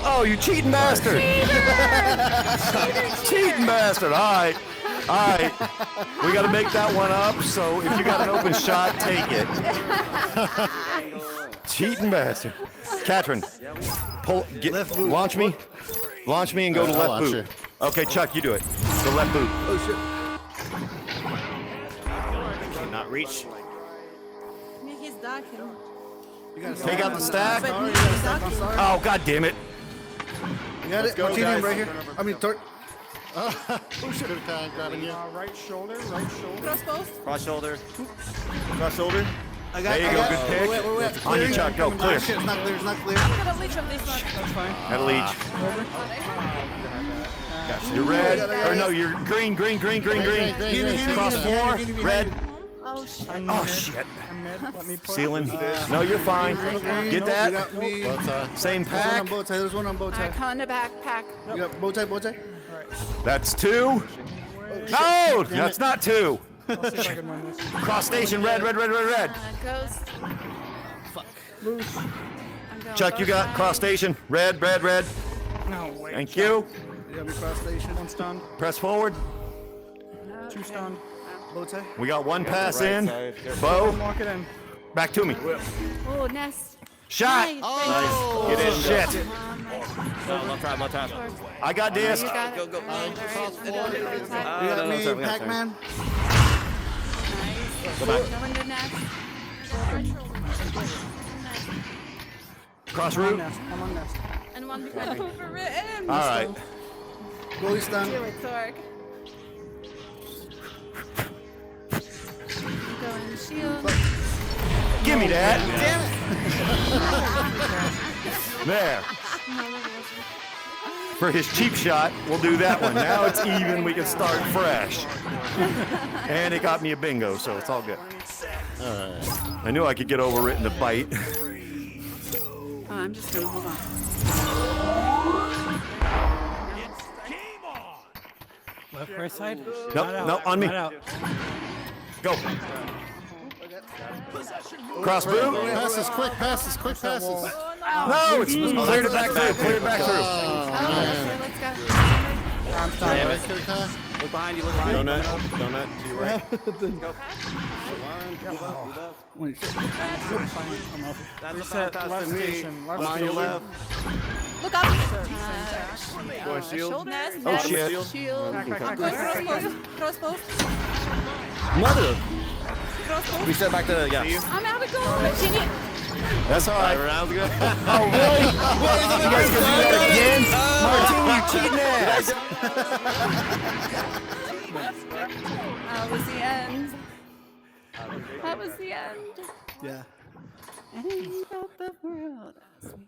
Speaker 1: Oh, you cheating bastard. Cheating bastard. All right. All right, we got to make that one up. So if you got an open shot, take it. Cheating bastard. Katrin, launch me. Launch me and go to
Speaker 8: I'll
Speaker 1: left
Speaker 8: launch
Speaker 1: boot. Okay, Chuck, you do it. The left boot.
Speaker 6: Oh shit.
Speaker 4: Not reach.
Speaker 2: He's ducking.
Speaker 6: You got
Speaker 1: Take out the stack.
Speaker 2: But he's ducking.
Speaker 1: Oh, god damn it.
Speaker 6: You got it.
Speaker 4: go,
Speaker 6: Martinium
Speaker 4: guys.
Speaker 6: right here. I mean, Torque.
Speaker 8: Oh shit! Grabbing you.
Speaker 5: Right shoulder, right shoulder.
Speaker 2: Cross post.
Speaker 3: Cross shoulder.
Speaker 4: Cross shoulder.
Speaker 6: I got
Speaker 1: There you
Speaker 6: I
Speaker 1: go,
Speaker 6: got
Speaker 1: good pick.
Speaker 6: Wait.
Speaker 1: On your Chuck, go, clear.
Speaker 6: Ah, shit, it's not clear. It's not clear.
Speaker 2: Get a leech of this one.
Speaker 5: That's fine.
Speaker 1: Had a leech. You're red. Or no, you're green.
Speaker 8: Green,
Speaker 1: Cross four. Red.
Speaker 2: Oh shit.
Speaker 1: Oh, shit.
Speaker 5: I'm mid. Let me push.
Speaker 1: Ceiling. No, you're fine. Get
Speaker 6: You
Speaker 1: that?
Speaker 6: got me.
Speaker 1: Same
Speaker 6: There's one on
Speaker 1: pack.
Speaker 6: bow tie. There's one on bow tie.
Speaker 2: Alright, on the backpack.
Speaker 6: You got bow tie, bow tie.
Speaker 1: That's two. No, that's not two.
Speaker 5: I'll see if I can win this.
Speaker 1: Cross station. Red.
Speaker 2: Ghost.
Speaker 5: Loose.
Speaker 2: I'm going
Speaker 1: Chuck, you got
Speaker 2: both
Speaker 1: cross station. Red.
Speaker 5: No, wait.
Speaker 1: Thank you.
Speaker 6: You got me cross station.
Speaker 5: One stunned.
Speaker 1: Press forward.
Speaker 2: sides.
Speaker 5: Two stunned.
Speaker 6: Bow tie.
Speaker 1: We got one pass
Speaker 3: Right
Speaker 1: in.
Speaker 3: side, careful.
Speaker 1: Bo,
Speaker 5: Walk it in.
Speaker 1: back to me.
Speaker 2: Oh, nest.
Speaker 1: Shot.
Speaker 2: Nice.
Speaker 1: Oh, get in. Shit.
Speaker 3: Left trap.
Speaker 1: I got this.
Speaker 2: You got it.
Speaker 3: Go.
Speaker 2: Alright, alright.
Speaker 6: You got
Speaker 3: no,
Speaker 6: me,
Speaker 3: sorry, we got
Speaker 6: Pac-Man.
Speaker 2: Go back. Go in the nest.
Speaker 1: Cross
Speaker 5: I'm on
Speaker 1: route.
Speaker 5: nest. I'm on nest.
Speaker 2: And one behind. Overwritten.
Speaker 1: All right.
Speaker 6: Goalie stun.
Speaker 2: Do it, Thorg. Go in shield.
Speaker 1: Give me that. There. For his cheap shot, we'll do that one. Now it's even. We can start fresh. And it got me a bingo, so it's all good. I knew I could get overwritten to bite.
Speaker 2: Oh, I'm just gonna hold on.
Speaker 9: Left, right side.
Speaker 1: Nope, on me.
Speaker 9: Right out.
Speaker 1: Go. Cross boot.
Speaker 8: Passes, quick passes.
Speaker 1: No, it's cleared it back through. Cleared it back through.
Speaker 2: Oh, let's go.
Speaker 3: Look behind you.
Speaker 4: Donut to your right.
Speaker 3: That's a
Speaker 5: Reset.
Speaker 3: pass
Speaker 5: Left
Speaker 3: to me.
Speaker 5: station.
Speaker 3: I'm
Speaker 5: Left
Speaker 3: on your
Speaker 5: station.
Speaker 3: left.
Speaker 2: Look up.
Speaker 4: Going shield.
Speaker 2: Shoulder.
Speaker 1: Oh, shit.
Speaker 2: Shield.
Speaker 5: Back.
Speaker 2: Cross post.
Speaker 3: Mother.
Speaker 2: Cross post.
Speaker 3: We step back to
Speaker 2: I'm out of goal. Dang it.
Speaker 1: That's all right.
Speaker 3: rounds good.
Speaker 1: Oh, really? You guys gonna do that again? Martin, you cheating ass.
Speaker 2: That was the end. That was the end.
Speaker 6: Yeah.
Speaker 2: And the world asked me.